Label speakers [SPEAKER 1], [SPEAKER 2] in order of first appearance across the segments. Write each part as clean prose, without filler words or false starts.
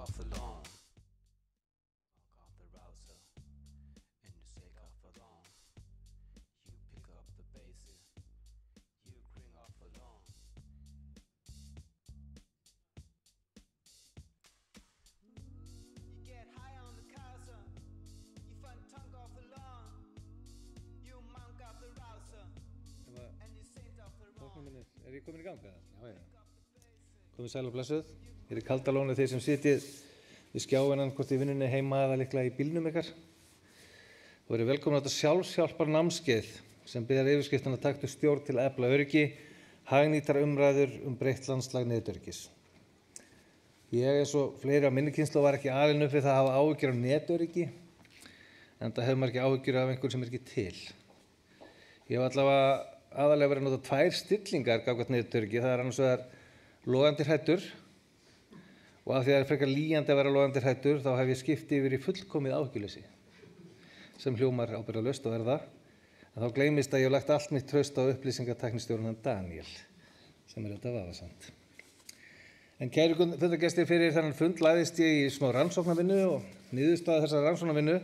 [SPEAKER 1] off the lawn. Walk off the rouser, and you shake off the lawn. You pick up the bases, you bring off the lawn. You get high on the couser, you find tongue off the lawn. You monk off the rouser, and you saint off the lawn.
[SPEAKER 2] Ég komin í ganga? Já. Komið sæl og blessuð. Ég í Kaldalóni þeir sem sitjið við skjáinnan hvort í vinnunni heima eða líklega í bílnum ykkar. Þú verið velkomin á þetta sjálfshjálpar námskeið sem biðjar yfirskriftina taktu stjórn til að efla öryggi, hagnýtar umræður breytt landslag netöryggis. Ég eins og fleiri á minni kynslóð var ekki alinn upp við það að hafa áhyggjur af netöryggi, enda hefur maður ekki áhyggjur af einhverjum sem ekki til. Ég hef allavega aðalega verið að nota tvær stillingar gagnvart netöryggi. Það annars vegar logandi hræddur og af því að það frekar lýjandi að vera logandi hræddur þá hef ég skipt yfir í fullkomið áhyggjuleysi sem hljómar ábyrgðarlaust og það. En þá gleymist að ég hef lagt allt mitt traust á upplýsingatæknistjórann Daniel sem þetta vafasamt. En kæru fundargestir, fyrir þennan fund lagðist ég í smá rannsóknarvinnu og niðurstaða þessar rannsóknarvinnu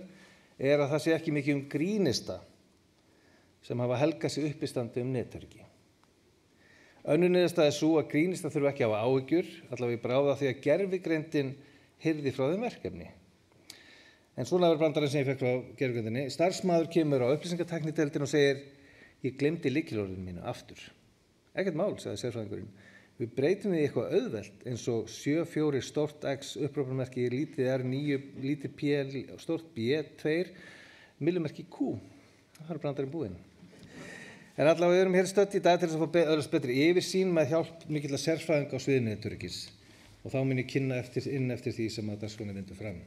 [SPEAKER 2] að það sé ekki mikið grínista sem hafa helgað sig uppistandi netöryggi. Önnur niðurstaða sú að grínista þurfa ekki að hafa áhyggjur, allavega í bráða því að gervigreindin hirði frá þeim verkefni. En svona var brandarinn sem ég fekk frá gervigreindinni. Starfsmaður kemur á upplýsingatæknideildina og segir: ég gleymdi lykilorðinu mínu aftur. Ekkert mál, sagði sérfræðingurinn. Við breytum því eitthvað auðvelt eins og 74 stórt X upprópunarmerki lítið R 9 lítið P stórt B 2 millimerki Q. Það er brandarinn búinn. En allavega við erum hér stödd í dag til þess að fá öðlast betri yfirsýn með hjálp mikilla sérfræðinga á sviði netöryggis. Og þá mun ég kynna eftir því sem að dagskráin vindur fram.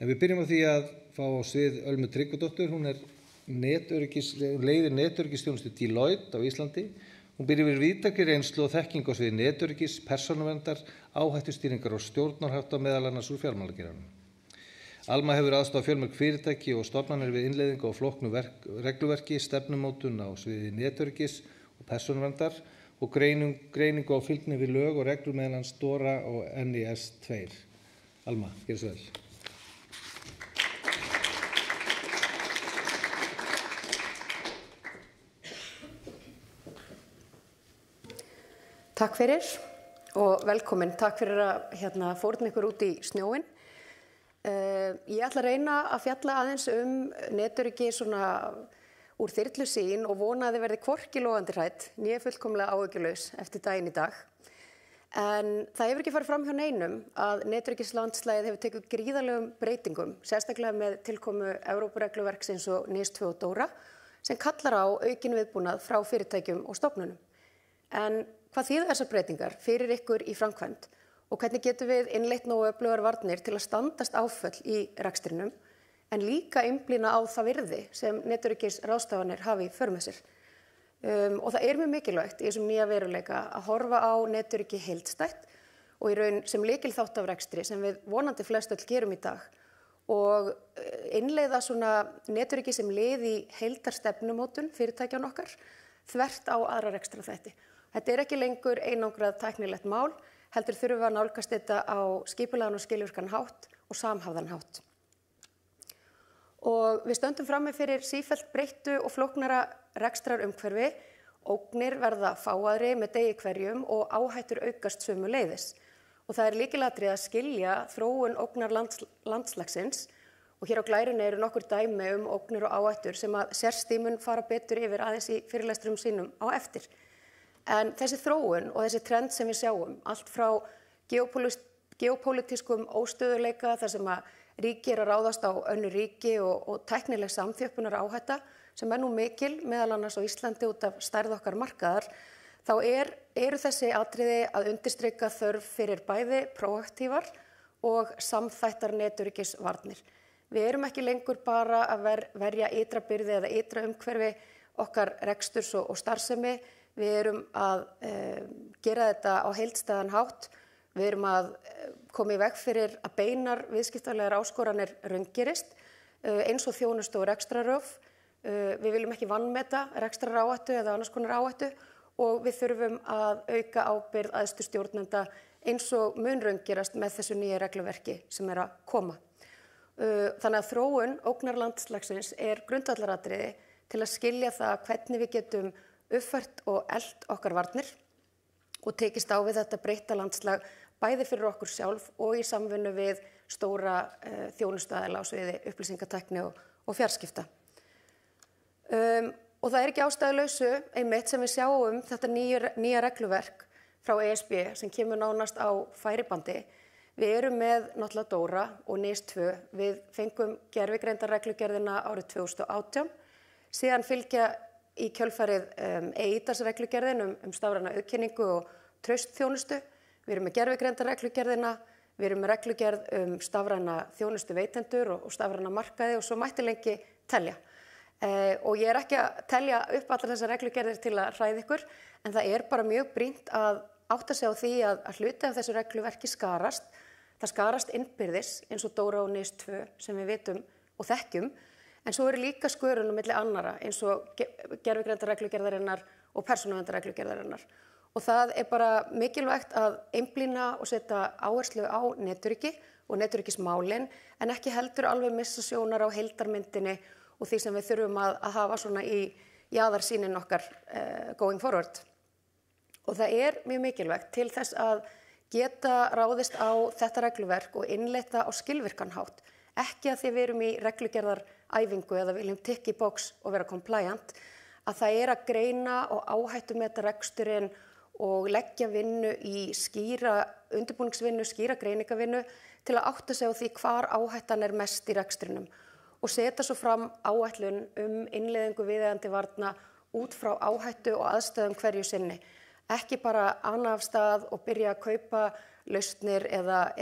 [SPEAKER 2] En við byrjum á því að fá á svið Ölmu Tryggvadóttur. Hún leiðir netöryggisþjónustu Deloitte á Íslandi. Hún býr yfir víðtækri reynslu og þekkingu á sviði netöryggis, persónuverndar, áhættustýringar og stjórnarhátta meðal annars úr fjármálageiranum. Alma hefur aðstoðað fjölmörg fyrirtæki og stofnanir við innleiðingu á flóknu regluverki, stefnumótun á sviði netöryggis og persónuverndar og greiningu á fylgni við lög og reglur meðal annars DORA og NIS 2. Alma, gjörðu svo vel.
[SPEAKER 3] Takk fyrir og velkomin. Takk fyrir að fórna ykkur út í snjóinn. Ég ætla að reyna að fjalla aðeins netöryggi svona úr þyrlusýn og vona að þið verði hvorki logandi hrædd né fullkomlega áhyggjulaus eftir daginn í dag. En það hefur ekki farið fram hjá neinum að netöryggislandslagið hefur tekið gríðarlegum breytingum, sérstaklega með tilkomu Evrópuregluverksins og NIS 2 og DORA, sem kallar á aukin viðbúnað frá fyrirtækjum og stofnunum. En hvað þýða þessar breytingar fyrir ykkur í framkvæmd? Og hvernig getum við innleitt nógu öflugar varnir til að standast áföll í rekstrinum, en líka einblína á það virði sem netöryggisráðstafanir hafi í för með sér. Og það er mjög mikilvægt í þessum nýja veruleika að horfa á netöryggi heildstætt og í raun sem lykilþátt af rekstri sem við vonandi flest öll gerum í dag og innleiða svona netöryggi sem lið í heildarstefnumótun fyrirtækjan okkar þvert á aðra rekstraþætti. Þetta er ekki lengur einangrað tæknilegt mál, heldur þurfum við að nálgast þetta á skipulagðan og skilvirkan hátt og samhæfðan hátt. Og við stöndum frammi fyrir sífellt breyttu og flóknara rekstrarumhverfi, ógnir verða fáaðri með degi hverjum og áhættur aukast sömuleiðis. Og það er lykilatriði að skilja þróun ógnar landslagsins og hér á glærunni eru nokkur dæmi ógnir og áhættur sem að sérstímun fara betur yfir aðeins í fyrirlesturum sínum á eftir. En þessi þróun og þessi trend sem við sjáum, allt frá geopólitískum óstöðuleika þar sem að ríki að ráðast á önnur ríki og tæknileg samþjöppunar áhætta sem nú mikil, meðal annars á Íslandi út af stærð okkar markaðar, þá eru þessi atriði að undirstrika þörf fyrir bæði próaktívar og samþættar netöryggisvarnir. Við erum ekki lengur bara að verja ytra byrði eða ytra umhverfi okkar reksturs og starfsemi. Við erum að gera þetta á heildstæðan hátt. Við erum að koma í veg fyrir að beinar viðskiptalegar áskoranir raungerist eins og þjónustu og rekstraröf. Við viljum ekki vanmeta rekstraráhættu eða annars konar áhættu og við þurfum að auka ábyrgð æðstu stjórnenda eins og mun raungerast með þessu nýja regluverki sem að koma. Þannig að þróun ógnarlandslagsins grundvallaratriði til að skilja það hvernig við getum uppfært og elt okkar varnir og tekist á við þetta breytta landslag bæði fyrir okkur sjálf og í samvinnu við stóra þjónustuaðila á sviði upplýsingatækni og fjarskipta. Og það ekki ástæðulausu einmitt sem við sjáum þetta nýja regluverk frá ESB sem kemur nánast á færibandi. Við erum með náttúrulega DORA og NIS 2. Við fengum gervigreindarreglugerðina árið 2018. Síðan fylgja í kjölfarið EIDAS-reglugerðin stafræna auðkenningu og traustþjónustu. Við erum með gervigreindarreglugerðina, við erum með reglugerð stafræna þjónustu veitendur og stafræna markaði og svo mætti lengi telja. Og ég ekki að telja upp allar þessar reglugerðir til að hræða ykkur, en það bara mjög brýnt að átta sig á því að hluti af þessu regluverki skarast. Það skarast innbyrðis eins og DORA og NIS 2 sem við vitum og þekkjum, en svo líka skörun á milli annara eins og gervigreindarreglugerðarinnar og persónuverndarreglugerðarinnar. Og það bara mikilvægt að einblína og setja áherslu á netöryggi og netöryggismálin, en ekki heldur alveg missa sjónar á heildarmyndinni og því sem við þurfum að hafa svona í jaðarsýnin okkar going forward. Og það mjög mikilvægt til þess að geta ráðist á þetta regluverk og innleita á skilvirkan hátt. Ekki að því við erum í reglugerðaræfingu eða viljum tick í box og vera compliant, að það að greina og áhættumeta reksturinn og leggja vinnu í skýra undirbúningsvinnu, skýra greiningavinnu til að átta sig á því hvar áhættan mest í rekstrinum og setja svo fram áætlun innleiðingu viðeigandi varna út frá áhættu og aðstæðum hverju sinni. Ekki bara ana af stað og byrja að kaupa lausnir eða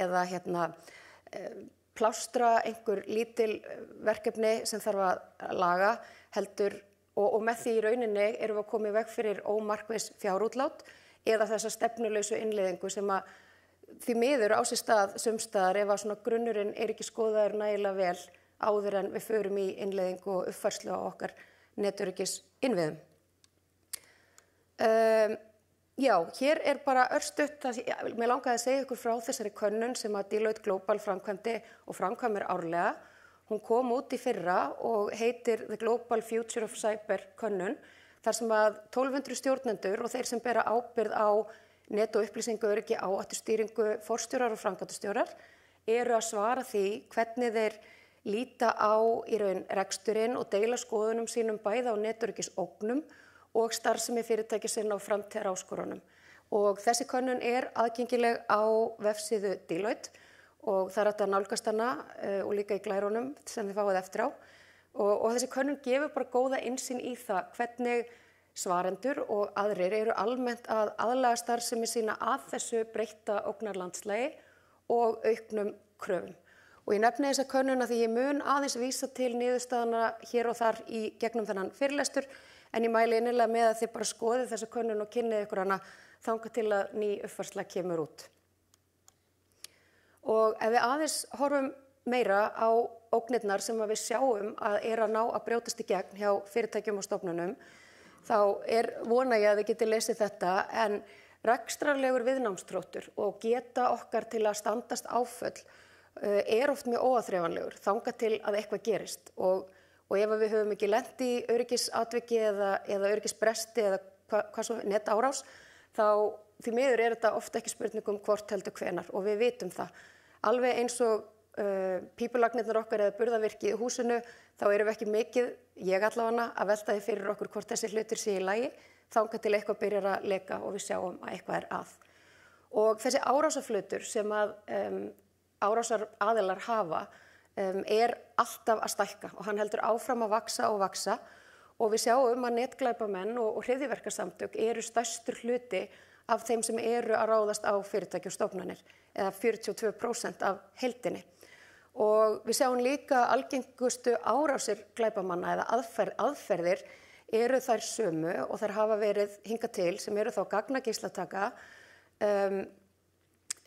[SPEAKER 3] plástra einhver lítil verkefni sem þarf að laga heldur og með því í rauninni erum við að koma í veg fyrir ómarkviss fjárútlát eða þessa stefnulausu innleiðingu sem að því miður á sér stað sumstaðar ef að svona grunnurinn ekki skoðaður nægilega vel áður en við förum í innleiðingu og uppfærslu á okkar netöryggis innviðum. Já, hér bara örstutt, mér langaði að segja ykkur frá þessari könnun sem að Deloitte Global framkvæmdi og framkvæmir árlega. Hún kom út í fyrra og heitir The Global Future of Cyber könnun, þar sem að 1200 stjórnendur og þeir sem bera ábyrgð á net- og upplýsingaöryggi áhættustýringu forstjórar og framkvæmdastjórar að svara því hvernig þeir líta á í raun reksturinn og deila skoðunum sínum bæði á netöryggisógnum og starfsemi fyrirtækja sinna á framtíðaráskorunum. Og þessi könnun aðgengileg á vefsíðu Deloitte og það hægt að nálgast hana og líka í glærunum sem þið fáið eftir á. Og þessi könnun gefur bara góða innsýn í það hvernig svarendur og aðrir almennt að aðlaga starfsemi sína að þessu breytta ógnarlandslagi og auknum kröfum. Og ég nefni þessa könnun því ég mun aðeins vísa til niðurstaðana hér og þar í gegnum þennan fyrirlestur, en ég mæli innilega með að þið bara skoðið þessa könnun og kynnið ykkur hana þangað til að ný uppfærsla kemur út. Og ef við aðeins horfum meira á ógnirnar sem við sjáum að ná að brjótast í gegn hjá fyrirtækjum og stofnunum, þá vona ég að þið getið lesið þetta, en rekstrarlegur viðnámsþróttur og geta okkar til að standast áföll oft mjög óáþreifanlegur þangað til að eitthvað gerist. Og ef við höfum ekki lent í öryggisatviki eða öryggisbresti eða hvað svo netárás, þá því miður þetta ofta ekki spurningum hvort heldur hvenar og við vitum það. Alveg eins og pípulagnirnar okkar eða burðarvirki í húsinu, þá erum við ekki mikið, ég allavega, að velta því fyrir okkur hvort þessi hlutir sé í lagi, þangað til eitthvað byrjar að leka og við sjáum að eitthvað að. Og þessi árásarflutur sem að árásaraðilar hafa, alltaf að stækka og hann heldur áfram að vaxa og við sjáum að netglæpamenn og hryðjuverkasamtök stærstur hluti af þeim sem að ráðast á fyrirtæki og stofnanir eða 42% af heildinni. Og við sjáum líka algengustu árásir glæpamanna eða aðferðir þær sömu og þær hafa verið hingað til sem þá gagnageislátaka,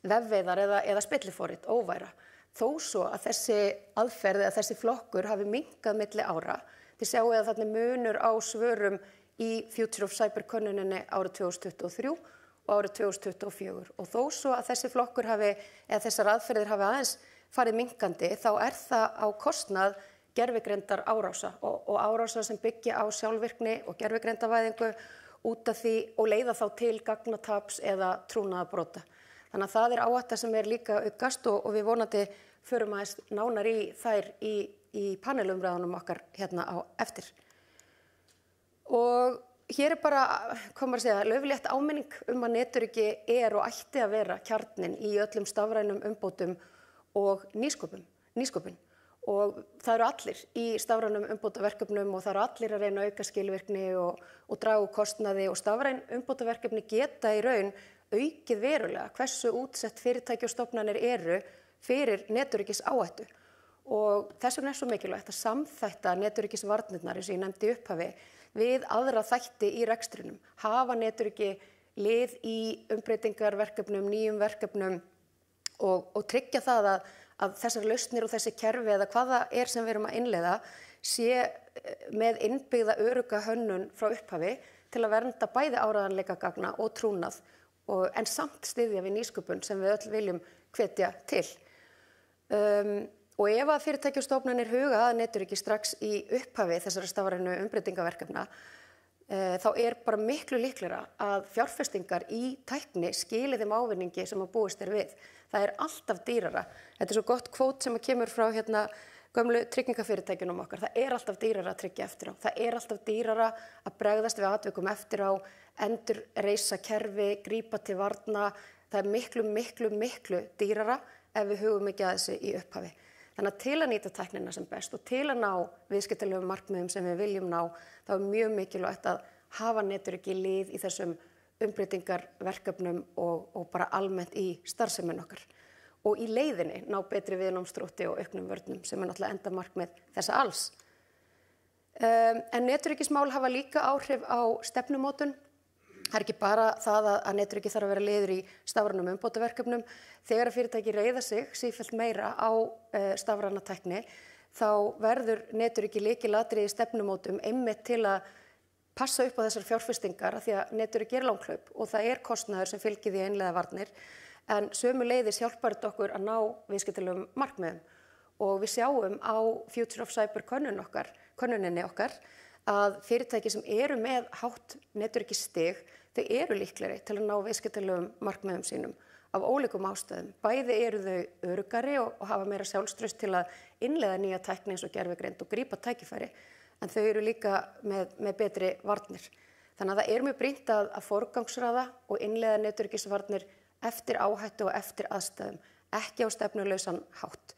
[SPEAKER 3] vefveiðar eða spilliforrit, óværa. Þó svo að þessi aðferð eða þessi flokkur hafi minnkað milli ára. Þið sjáu að þarna munur á svörum í Future of Cyber könnuninni árið 2023 og árið 2024. Og þó svo að þessi flokkur hafi, eða þessar aðferðir hafi aðeins farið minnkandi, þá það á kostnað gervigreindar árása og árása sem byggja á sjálfvirkni og gervigreindavæðingu út af því og leiða þá til gagnataps eða trúnaðarbrota. Þannig að það áhætta sem líka aukast og við vonandi förum aðeins nánar í þær í panelumræðunum okkar hérna á eftir. Og hér bara, hvað maður að segja, lauflétt áminning að netöryggi og ætti að vera kjarninn í öllum stafrænum umbótum og nýsköpun. Og það eru allir í stafrænum umbótaverkefnum og það eru allir að reyna að auka skilvirkni og draga úr kostnaði og stafræn umbótaverkefni geta í raun aukið verulega hversu útsett fyrirtæki og stofnanir eru fyrir netöryggis áhættu. Og þess vegna svo mikilvægt að samþætta netöryggisvarnirnar, eins og ég nefndi í upphafi, við aðra þætti í rekstrinum, hafa netöryggi lið í umbreytingarverkefnum, nýjum verkefnum og tryggja það að þessar lausnir og þessi kerfi eða hvað það sem við erum að innleiða sé með innbyggða örugga hönnun frá upphafi til að vernda bæði áreiðanleika gagna og trúnað en samt styðja við nýsköpun sem við öll viljum hvetja til. Og ef að fyrirtæki og stofnanir huga að netöryggi strax í upphafi þessara stafrænu umbreytingaverkefna þá bara miklu líklegra að fjárfestingar í tækni skili þeim ávinningi sem að búist við. Það alltaf dýrara. Þetta svo gott kvót sem kemur frá gömlu tryggingafyrirtækjunum okkar. Það alltaf dýrara að tryggja eftir á. Það alltaf dýrara að bregðast við atvikum eftir á, endurreisa kerfi, grípa til varna. Það miklu dýrara ef við hugum ekki að þessu í upphafi. Þannig að til að nýta tæknina sem best og til að ná viðskiptalegum markmiðum sem við viljum ná, þá mjög mikilvægt að hafa netöryggi lið í þessum umbreytingarverkefnum og bara almennt í starfsemin okkar. Og í leiðinni ná betri viðnámsþrótti og auknum vörnum sem náttúrulega enda markmið þessa alls. En netöryggismál hafa líka áhrif á stefnumótun. Það ekki bara það að netöryggi þarf að vera liður í stafrænum umbótaverkefnum. Þegar að fyrirtæki reiða sig sífellt meira á stafræna tækni, þá verður netöryggi lykilatriði í stefnumótum einmitt til að passa upp á þessar fjárfestingar af því að netöryggi langhlaup og það kostnaður sem fylgir því að innleiða varnir. En sömuleiðis hjálpar þetta okkur að ná viðskiptalegum markmiðum. Og við sjáum á Future of Cyber könnuninni okkar að fyrirtæki sem eru með hátt netöryggistig, þau eru líklegri til að ná viðskiptalegum markmiðum sínum af ólíkum ástæðum. Bæði eru þau öruggari og hafa meira sjálfstraust til að innleiða nýja tækni eins og gervigreind og grípa tækifæri, en þau eru líka með betri varnir. Þannig að það mjög brýnt að forgangsraða og innleiða netöryggisvarnir eftir áhættu og eftir aðstæðum, ekki á stefnulausan hátt.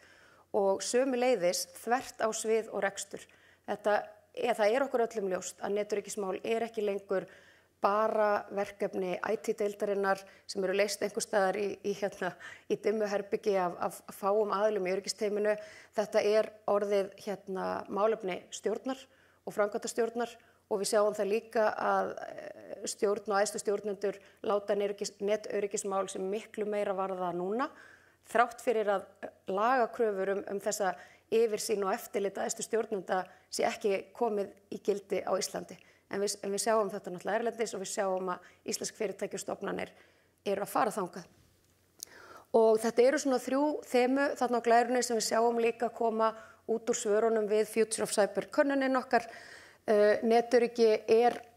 [SPEAKER 3] Og sömuleiðis þvert á svið og rekstur. Það okkur öllum ljóst að netöryggismál ekki lengur bara verkefni IT-deildarinnar sem eru leyst einhvers staðar í dimmu herbyggi af fáum aðilum í öryggisteyminu. Þetta orðið málefni stjórnar og framkvæmdastjórnar og við sjáum það líka að stjórn og æðstu stjórnendur láta netöryggismál sem miklu meira varða núna, þrátt fyrir að lagakröfur þessa yfirsýn og eftirlit æðstu stjórnenda sé ekki komið í gildi á Íslandi. En við sjáum þetta náttúrulega erlendis og við sjáum að íslensk fyrirtæki og stofnanir að fara þangað. Og þetta svona 3 þemu þarna á glærunni sem við sjáum líka koma út úr svörunum við Future of Cyber könnunin okkar. Netöryggi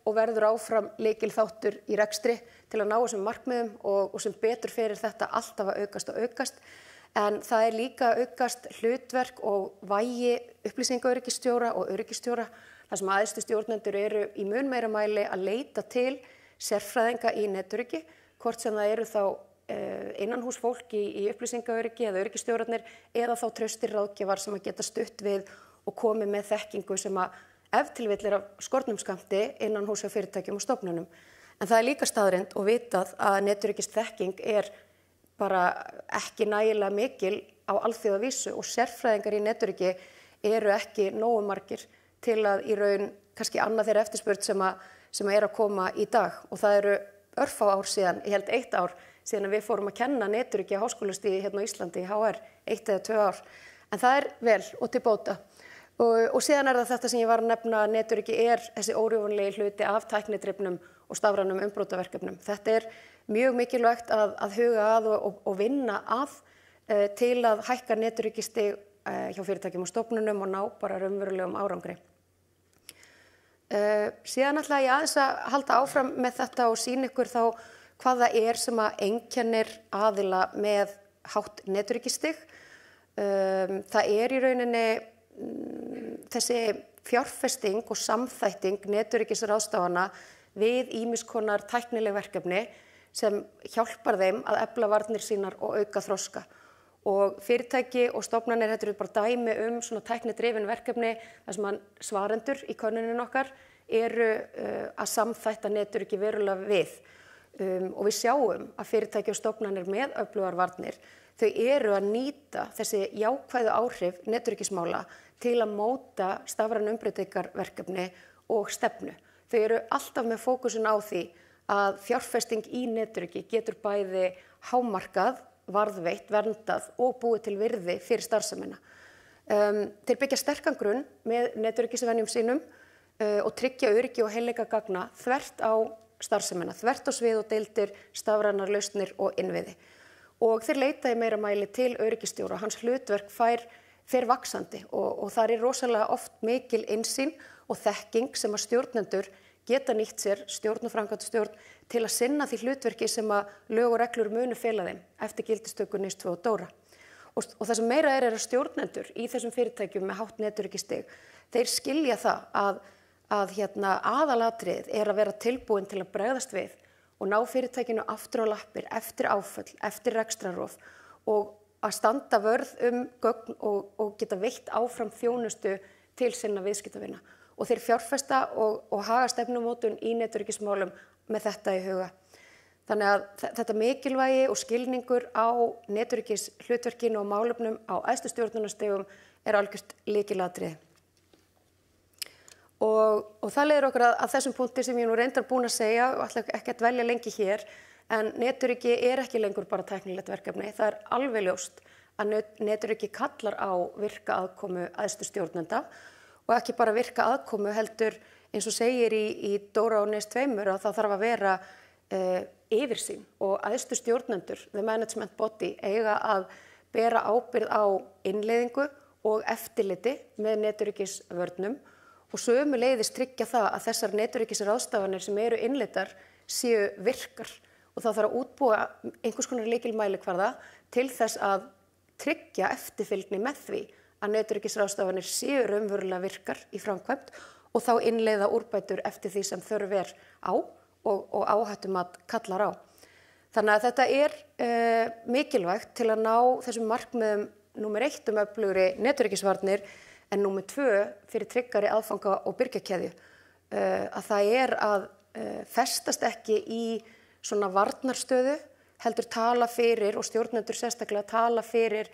[SPEAKER 3] og verður áfram lykilþáttur í rekstri til að ná þessum markmiðum og sem betur fyrir þetta alltaf að aukast. En það líka aukast hlutverk og vægi upplýsingaöryggistjóra og öryggistjóra, þar sem æðstu stjórnendur í mun meira mæli að leita til sérfræðinga í netöryggi, hvort sem það þá innanhúsfólk í upplýsingaöryggi eða öryggistjórarnir eða þá traustir ráðgjafar sem að geta stutt við og komið með þekkingu sem að ef til vill af skornum skammti innanhús hjá fyrirtækjum og stofnunum. En það líka staðreynd og vitað að netöryggisþekking bara ekki nægilega mikil á alþjóðavísu og sérfræðingar í netöryggi ekki nógu margir til að í raun kannski annað þeirra eftirspurn sem að koma í dag. Og það örfá ár síðan, ég held 1 ár, síðan að við fórum að kenna netöryggi á háskólastigi hérna á Íslandi í HR, 1 eða 2 ár. En það vel og til bóta. Og síðan það þetta sem ég var að nefna, netöryggi þessi órjúfanlegi hluti af tæknidrifnum og stafrænum umbrotaverkefnum. Þetta mjög mikilvægt að huga að og vinna að til að hækka netöryggisstig hjá fyrirtækjum og stofnunum og ná bara raunverulegum árangri. Síðan ætla ég aðeins að halda áfram með þetta og sýna ykkur þá hvað það sem að einkennir aðila með hátt netöryggisstig. Það í rauninni þessi fjárfesting og samþætting netöryggisráðstafana við ýmiss konar tæknileg verkefni sem hjálpar þeim að efla varnir sínar og auka þroska. Og fyrirtæki og stofnanir, þetta bara dæmi svona tæknidrifin verkefni þar sem svarendur í könnunin okkar að samþætta netöryggi verulega við. Og við sjáum að fyrirtæki og stofnanir með öflugar varnir, þau að nýta þessi jákvæðu áhrif netöryggismála til að móta stafræn umbreytingarverkefni og stefnu. Þau alltaf með fókusin á því að fjárfesting í netöryggi getur bæði hámarkað, varðveitt, verndað og búið til virði fyrir starfsemina. Þeir byggja sterkan grunn með netöryggisvenjum sínum og tryggja öryggi og heilleika gagna þvert á starfsemina, þvert á svið og deildir, stafrænar lausnir og innviði. Og þeir leita í meira mæli til öryggistjóra, hans hlutverk fer vaxandi og það rosalega oft mikil innsýn og þekking sem að stjórnendur geta nýtt sér, stjórn og framkvæmdastjórn, til að sinna því hlutverki sem að lög og reglur munu fela þeim eftir gildistöku NIS2 og DORA. Og það sem meira að stjórnendur í þessum fyrirtækjum með hátt netöryggistig, þeir skilja það að aðalatriðið að vera tilbúin til að bregðast við og ná fyrirtækinu aftur á lappir eftir áföll, eftir rekstrarof og að standa vörð gögn og geta veitt áfram þjónustu til sinna viðskiptavina. Og þeir fjárfesta og haga stefnumótun í netöryggismálum með þetta í huga. Þannig að þetta mikilvægi og skilningur á netöryggis hlutverkinu og málefnum á æðstu stjórnunarstigum algjört lykilatriði. Og það leiðir okkur að þessum punkti sem ég nú reyndar búin að segja og ætla ekki að dvelja lengi hér, en netöryggi ekki lengur bara tæknilegt verkefni. Það alveg ljóst að netöryggi kallar á virka aðkomu æðstu stjórnenda og ekki bara virka aðkomu heldur, eins og segir í DORA og NIS2 að það þarf að vera yfirsýn og æðstu stjórnendur, the management body, eiga að bera ábyrgð á innleiðingu og eftirliti með netöryggisvörnum og sömuleiðis tryggja það að þessar netöryggisráðstafanir sem innleiddar séu virkar og það þarf að útbúa einhvers konar lykilmælikvarða til þess að tryggja eftirfylgni með því að netöryggisráðstafanir séu raunverulega virkar í framkvæmd og þá innleiða úrbætur eftir því sem þörf á og áhættumat kallar á. Þannig að þetta mikilvægt til að ná þessum markmiðum númer 1 öflugri netöryggisvarnir en númer 2 fyrir tryggari aðfanga og birgjakeðju. Að það að festast ekki í svona varnarstöðu, heldur tala fyrir og stjórnendur sérstaklega tala fyrir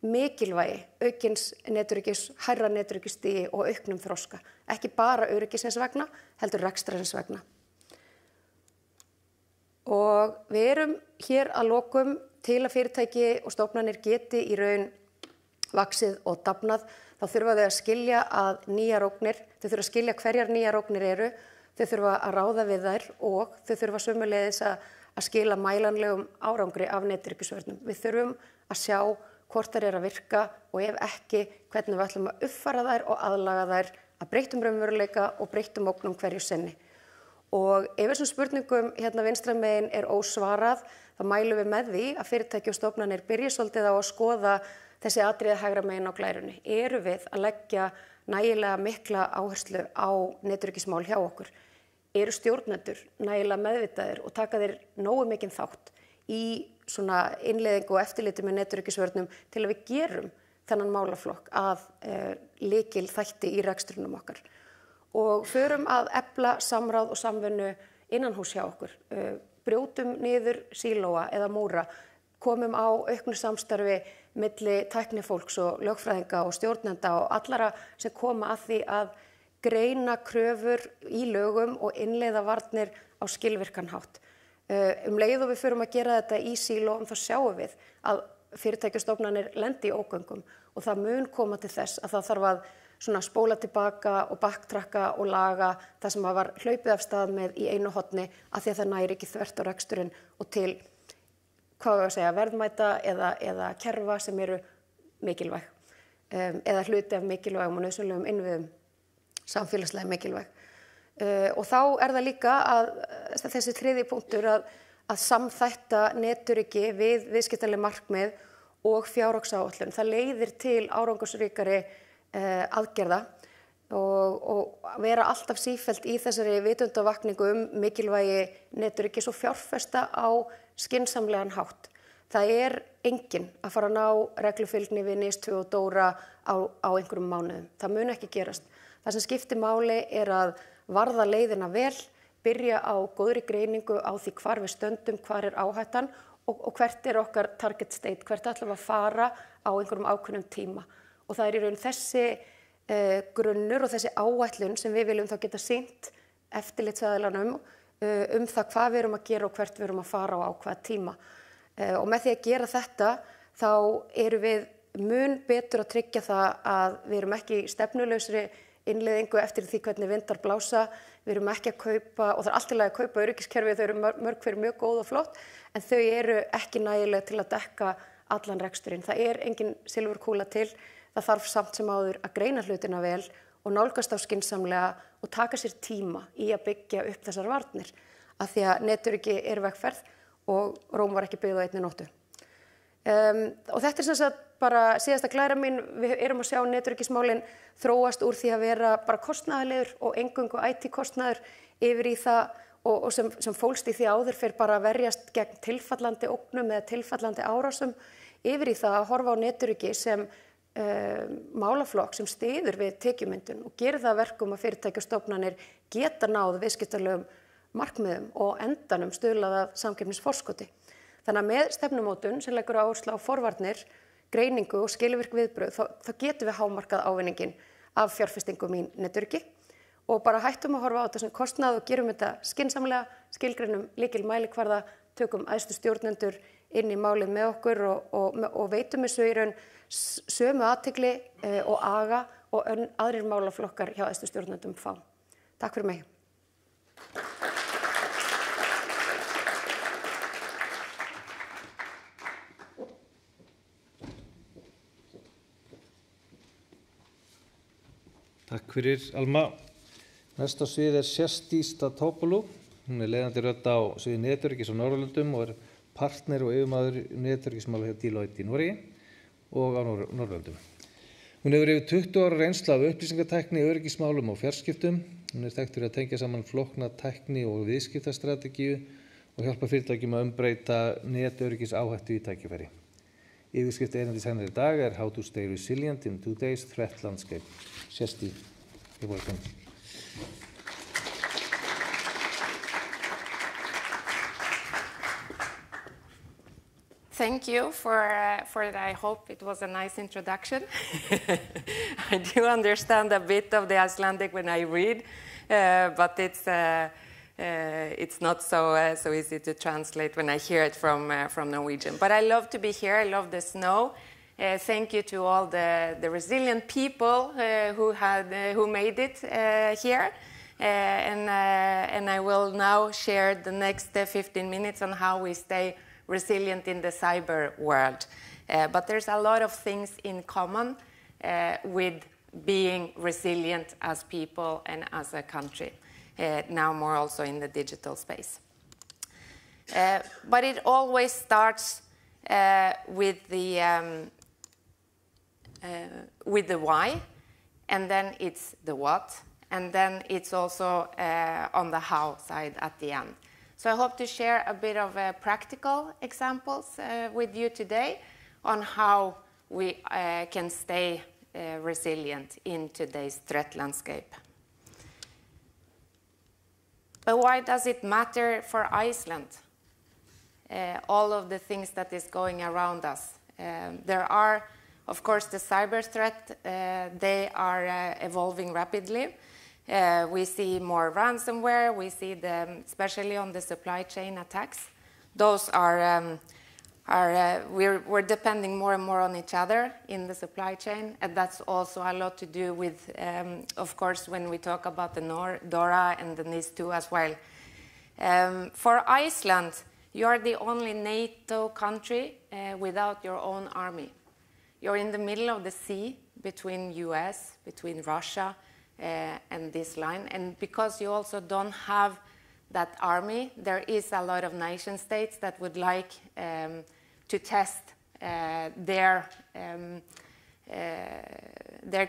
[SPEAKER 3] mikilvægi aukins netöryggis, hærra netöryggisstigi og auknum þroska. Ekki bara öryggisins vegna, heldur rekstrarins vegna. Og við hér að lokum til að fyrirtæki og stofnanir geti í raun vaxið og dafnað, þá þurfa þau að skilja að nýjar ógnir, þau þurfa að skilja hverjar nýjar ógnir þau þurfa að ráða við þær og þau þurfa sömuleiðis að skila mælanlegum árangri af netöryggisvörnum. Við þurfum að sjá hvort þær að virka og ef ekki, hvernig við ætlum að uppfæra þær og aðlaga þær að breyttum raunveruleika og breyttum ógnum hverju sinni. Og ef þessum spurningum vinstra megin ósvarað, þá mælum við með því að fyrirtæki og stofnanir byrji svolítið á að skoða þessi atriði hægra megin á glærunni. Erum við að leggja nægilega mikla áherslu á netöryggismál hjá okkur? Eru stjórnendur nægilega meðvitaðir og taka þeir nógu mikinn þátt í svona innleiðingu og eftirliti með netöryggisvörnum til að við gerum þennan málaflokk að lykil þætti í rekstrinum okkar? Og förum að efla samráð og samvinnu innanhús hjá okkur. Brjótum niður sílóa eða múra, komum á auknu samstarfi milli tæknifólks og lögfræðinga og stjórnenda og allara sem koma að því að greina kröfur í lögum og innleiða varnir á skilvirkan hátt. Leið og við förum að gera þetta í sílóum þá sjáum við að fyrirtæki og stofnanir lendi í ógöngum og það mun koma til þess að það þarf að svona spóla tilbaka og backtracka og laga það sem var hlaupið af stað með í einu horni af því að það næri ekki þvert á reksturinn og til, hvað var að segja, verðmæta eða kerfa sem eru mikilvæg eða hluti af mikilvægum og nauðsynlegum innviðum, samfélagslega mikilvæg. Og þá það líka að þessi þriðji punktur að samþætta netöryggi við viðskiptaleg markmið og fjárhagsáætlun. Það leiðir til árangursríkari aðgerða og vera alltaf sífellt í þessari vitundavakningu mikilvægi netöryggis og fjárfesta á skynsamlegan hátt. Það enginn að fara að ná reglufylgni við NIS2 og DORA á einhverjum mánuðum. Það mun ekki gerast. Það sem skiptir máli að varða leiðina vel, byrja á góðri greiningu á því hvar við stöndum, hvar áhættan og hvert okkar target state, hvert ætlum við að fara á einhverjum ákveðnum tíma. Og það í raun þessi grunnur og þessi áætlun sem við viljum þá geta sýnt eftirlitsaðilanum það hvað við erum að gera og hvert við erum að fara á hvaða tíma. Og með því að gera þetta þá erum við mun betur að tryggja það að við erum ekki í stefnulausri innleiðingu eftir því hvernig vindar blása. Við erum ekki að kaupa, og það allt í lagi að kaupa öryggiskerfi, þau eru mörg fyrir mjög góð og flott, en þau eru ekki nægilega til að dekka allan reksturinn. Það engin silfurkúla til, það þarf samt sem áður að greina hlutina vel og nálgast á skynsamlega og taka sér tíma í að byggja upp þessar varnir, af því að netöryggi vegferð og Róm var ekki byggð á einni nóttu. Og þetta sem sagt bara síðasta glæra mín, við erum að sjá netöryggismálin þróast úr því að vera bara kostnaðarliður og eingöngu IT-kostnaður yfir í það og sem fólst í því áður fyrir bara að verjast gegn tilfallandi ógnum eða tilfallandi árásum yfir í það að horfa á netöryggi sem málaflokk sem styður við tekjumyndun og gerir það verkum að fyrirtæki og stofnanir geta náð viðskiptalegum markmiðum og endanum stuðlað að samkeppnisforskoti. Þannig að með stefnumótun sem leggur áherslu á forvarnir, greiningu og skilvirk viðbrögð þá getum við hámarkað ávinninginn af fjárfestingum í netöryggi og bara hættum að horfa á þetta sem kostnað og gerum þetta skynsamlega, skilgreinum lykilmælikvarða, tökum æðstu stjórnendur inn í málið með okkur og veitum þessu í raun sömu athygli og aga og aðrir málaflokkar hjá æðstu stjórnendum fá. Takk fyrir mig.
[SPEAKER 2] Takk fyrir, Alma. Næsta svið Shesti Statopoulos. Hún leiðandi rödd á sviði netöryggis á Norðurlöndum og partner og yfirmaður netöryggismála hjá Deloitte í Noregi og á Norðurlöndum. Hún hefur yfir 20 ára reynslu af upplýsingatækni, öryggismálum og fjarskiptum. Hún þekkt fyrir að tengja saman flókna tækni og viðskiptastrategíu og hjálpa fyrirtækjum að umbreyta netörygis áhættu í tækifæri. Yfirskrift erindis hennar í dag How to stay resilient in today's threat landscape. Shesti, you're welcome.
[SPEAKER 4] Thank you for it. I hope it was a nice introduction. I do understand a bit of the Icelandic when I read, but it's not so easy to translate when I hear it from Norwegian. But I love to be here. I love the snow. Thank you to all the resilient people who made it here. And I will now share the next 15 minutes on how we stay resilient in the cyber world. But there's a lot of things in common with being resilient as people and as a country, now more also in the digital space. But it always starts with the why, and then it's the what, and then it's also on the how side at the end. So I hope to share a bit of practical examples with you today on how we can stay resilient in today's threat landscape. But why does it matter for Iceland? All of the things that is going around us. There are, of course, the cyber threat. They are evolving rapidly. We see more ransomware. We see them, especially on the supply chain attacks. Those are we're depending more and more on each other in the supply chain, and that's also a lot to do with, of course, when we talk about the DORA and the NIS2 as well. For Iceland, you're the only NATO country without your own army. You're in the middle of the sea between US, between Russia, and this line. And because you also don't have that army, there is a lot of nation states that would like to test their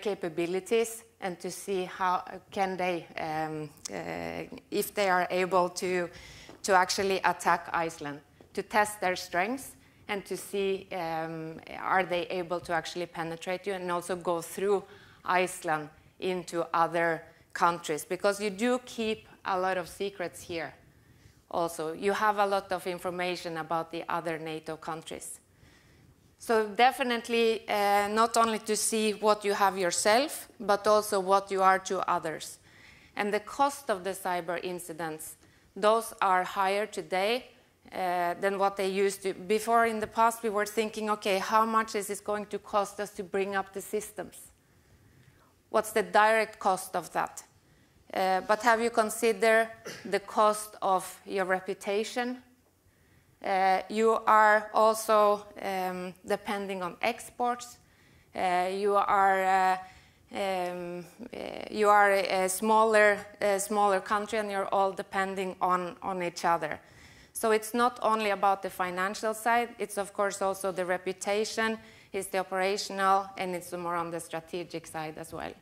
[SPEAKER 4] capabilities and to see how can they, if they are able to actually attack Iceland, to test their strengths and to see are they able to actually penetrate you and also go through Iceland into other countries, because you do keep a lot of secrets here. Also, you have a lot of information about the other NATO countries. So definitely not only to see what you have yourself, but also what you are to others. And the cost of the cyber incidents, those are higher today than what they used to. Before, in the past, we were thinking, okay, how much is it going to cost us to bring up the systems? What's the direct cost of that? But have you considered the cost of your reputation? You are also depending on exports. You are a smaller country, and you're all depending on each other. So it's not only about the financial side, it's of course also the reputation, it's the operational, and it's more on the strategic side as well.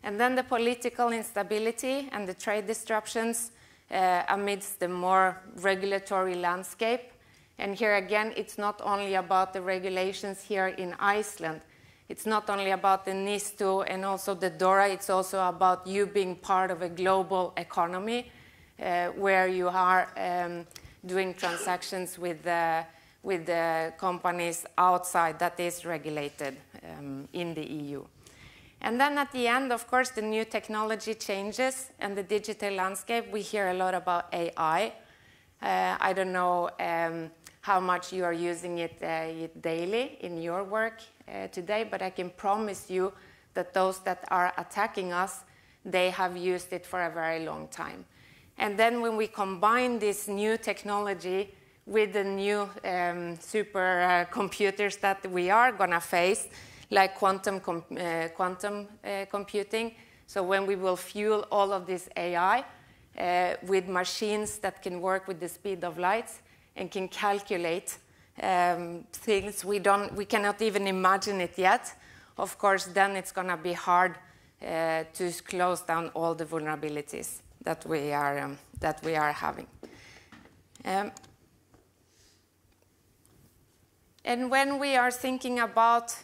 [SPEAKER 4] And then the political instability and the trade disruptions amidst the more regulatory landscape. And here again, it's not only about the regulations here in Iceland. It's not only about the NIS2 and also the DORA, it's also about you being part of a global economy where you are doing transactions with the companies outside that is regulated in the EU. And then at the end, of course, the new technology changes and the digital landscape. We hear a lot about AI. I don't know how much you are using it daily in your work today, but I can promise you that those that are attacking us, they have used it for a very long time. And then when we combine this new technology with the new super computers that we are going to face, like quantum computing, so when we will fuel all of this AI with machines that can work with the speed of light and can calculate things we cannot even imagine it yet, of course, then it's going to be hard to close down all the vulnerabilities that we are having. And when we are thinking about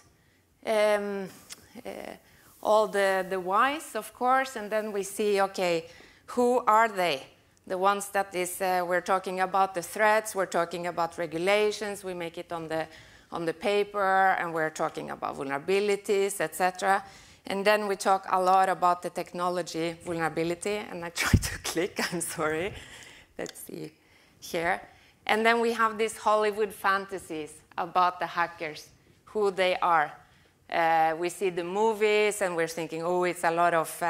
[SPEAKER 4] all the whys, of course, and then we see, okay, who are they? The ones that is, we're talking about the threats, we're talking about regulations, we make it on the paper, and we're talking about vulnerabilities, etc. And then we talk a lot about the technology vulnerability, and I try to click, I'm sorry. Let's see here. And then we have these Hollywood fantasies about the hackers, who they are. We see the movies, and we're thinking, oh, it's a lot of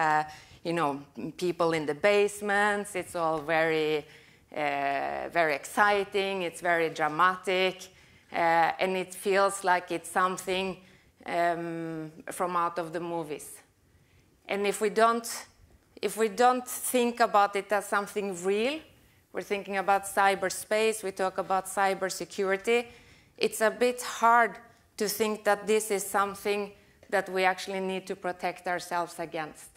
[SPEAKER 4] people in the basements. It's all very, very exciting. It's very dramatic, and it feels like it's something from out of the movies. And if we don't think about it as something real, we're thinking about cyberspace. We talk about cybersecurity. It's a bit hard to think that this is something that we actually need to protect ourselves against.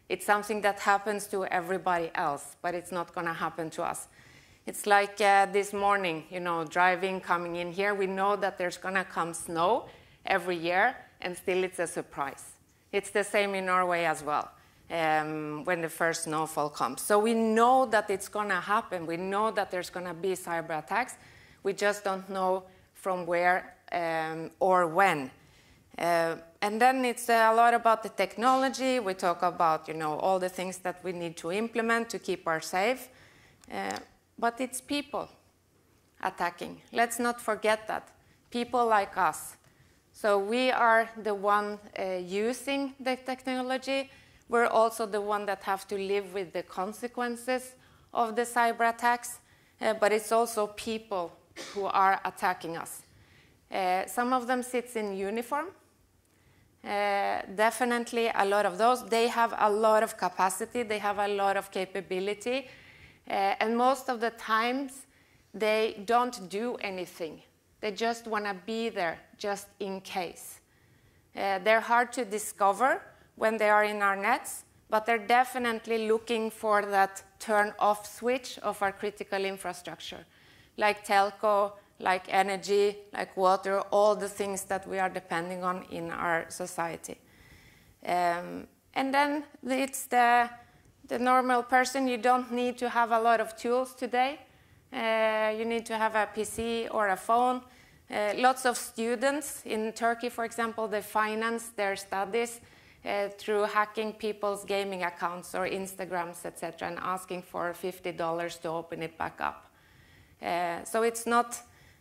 [SPEAKER 4] It's something that happens to everybody else, but it's not going to happen to us. It's like this morning, driving, coming in here. We know that there's going to come snow every year, and still it's a surprise. It's the same in Norway as well, when the first snowfall comes. So we know that it's going to happen. We know that there's going to be cyber attacks. We just don't know from where or when. And then it's a lot about the technology. We talk about, all the things that we need to implement to keep us safe. But it's people attacking. Let's not forget that. people like us. So we are the one using the technology. We're also the one that have to live with the consequences of the cyber attacks, but it's also people who are attacking us. Some of them sit in uniform. Definitely a lot of those. They have a lot of capacity. They have a lot of capability. And most of the times, they don't do anything. They just want to be there, just in case. They're hard to discover when they are in our nets, but they're definitely looking for that turn-off switch of our critical infrastructure, like telco, like energy, like water, all the things that we are depending on in our society. And then it's the normal person. You don't need to have a lot of tools today. You need to have a PC or a phone. Lots of students in Turkey, for example, they finance their studies through hacking people's gaming accounts or Instagrams, etc., and asking for $50 to open it back up. So it's not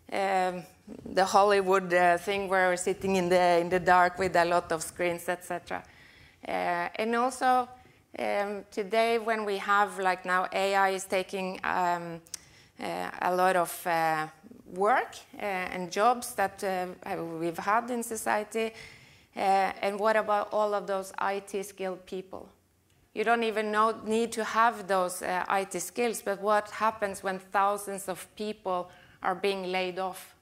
[SPEAKER 4] the Hollywood thing where we're sitting in the dark with a lot of screens, etc. And also today, when we have, like now, AI is taking a lot of work and jobs that we've had in society. And what about all of those IT-skilled people? You don't even need to have those IT skills, but what happens when thousands of people are being laid off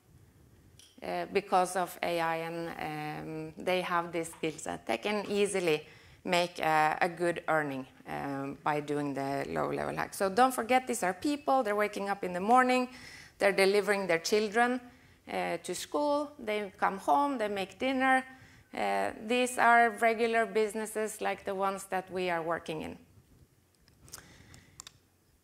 [SPEAKER 4] because of AI, and they have these skills that they can easily make a good earning by doing the low-level hack. So don't forget, these are people. They're waking up in the morning. They're delivering their children to school. They come home. They make dinner. These are regular businesses like the ones that we are working in.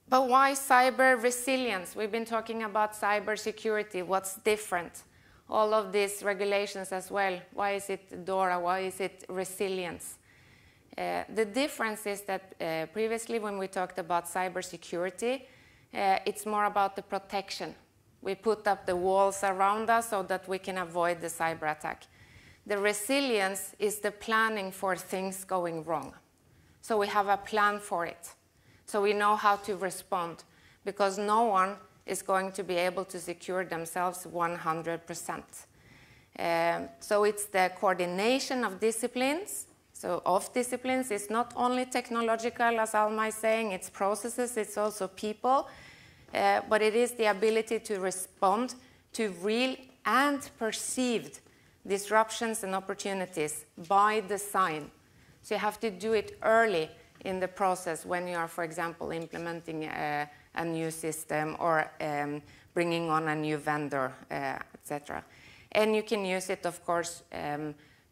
[SPEAKER 4] But why cyber resilience? We've been talking about cyber security. What's different? All of these regulations as well. Why is it DORA? Why is it resilience? The difference is that previously when we talked about cybersecurity, it's more about the protection. We put up the walls around us so that we can avoid the cyber attack. The resilience is the planning for things going wrong. So we have a plan for it. So we know how to respond, because no one is going to be able to secure themselves 100%. So it's the coordination of disciplines. So of disciplines, it's not only technological, as Alma is saying, it's processes, it's also people, but it is the ability to respond to real and perceived disruptions and opportunities by design. So you have to do it early in the process when you are, for example, implementing a new system or bringing on a new vendor, etc. And you can use it, of course,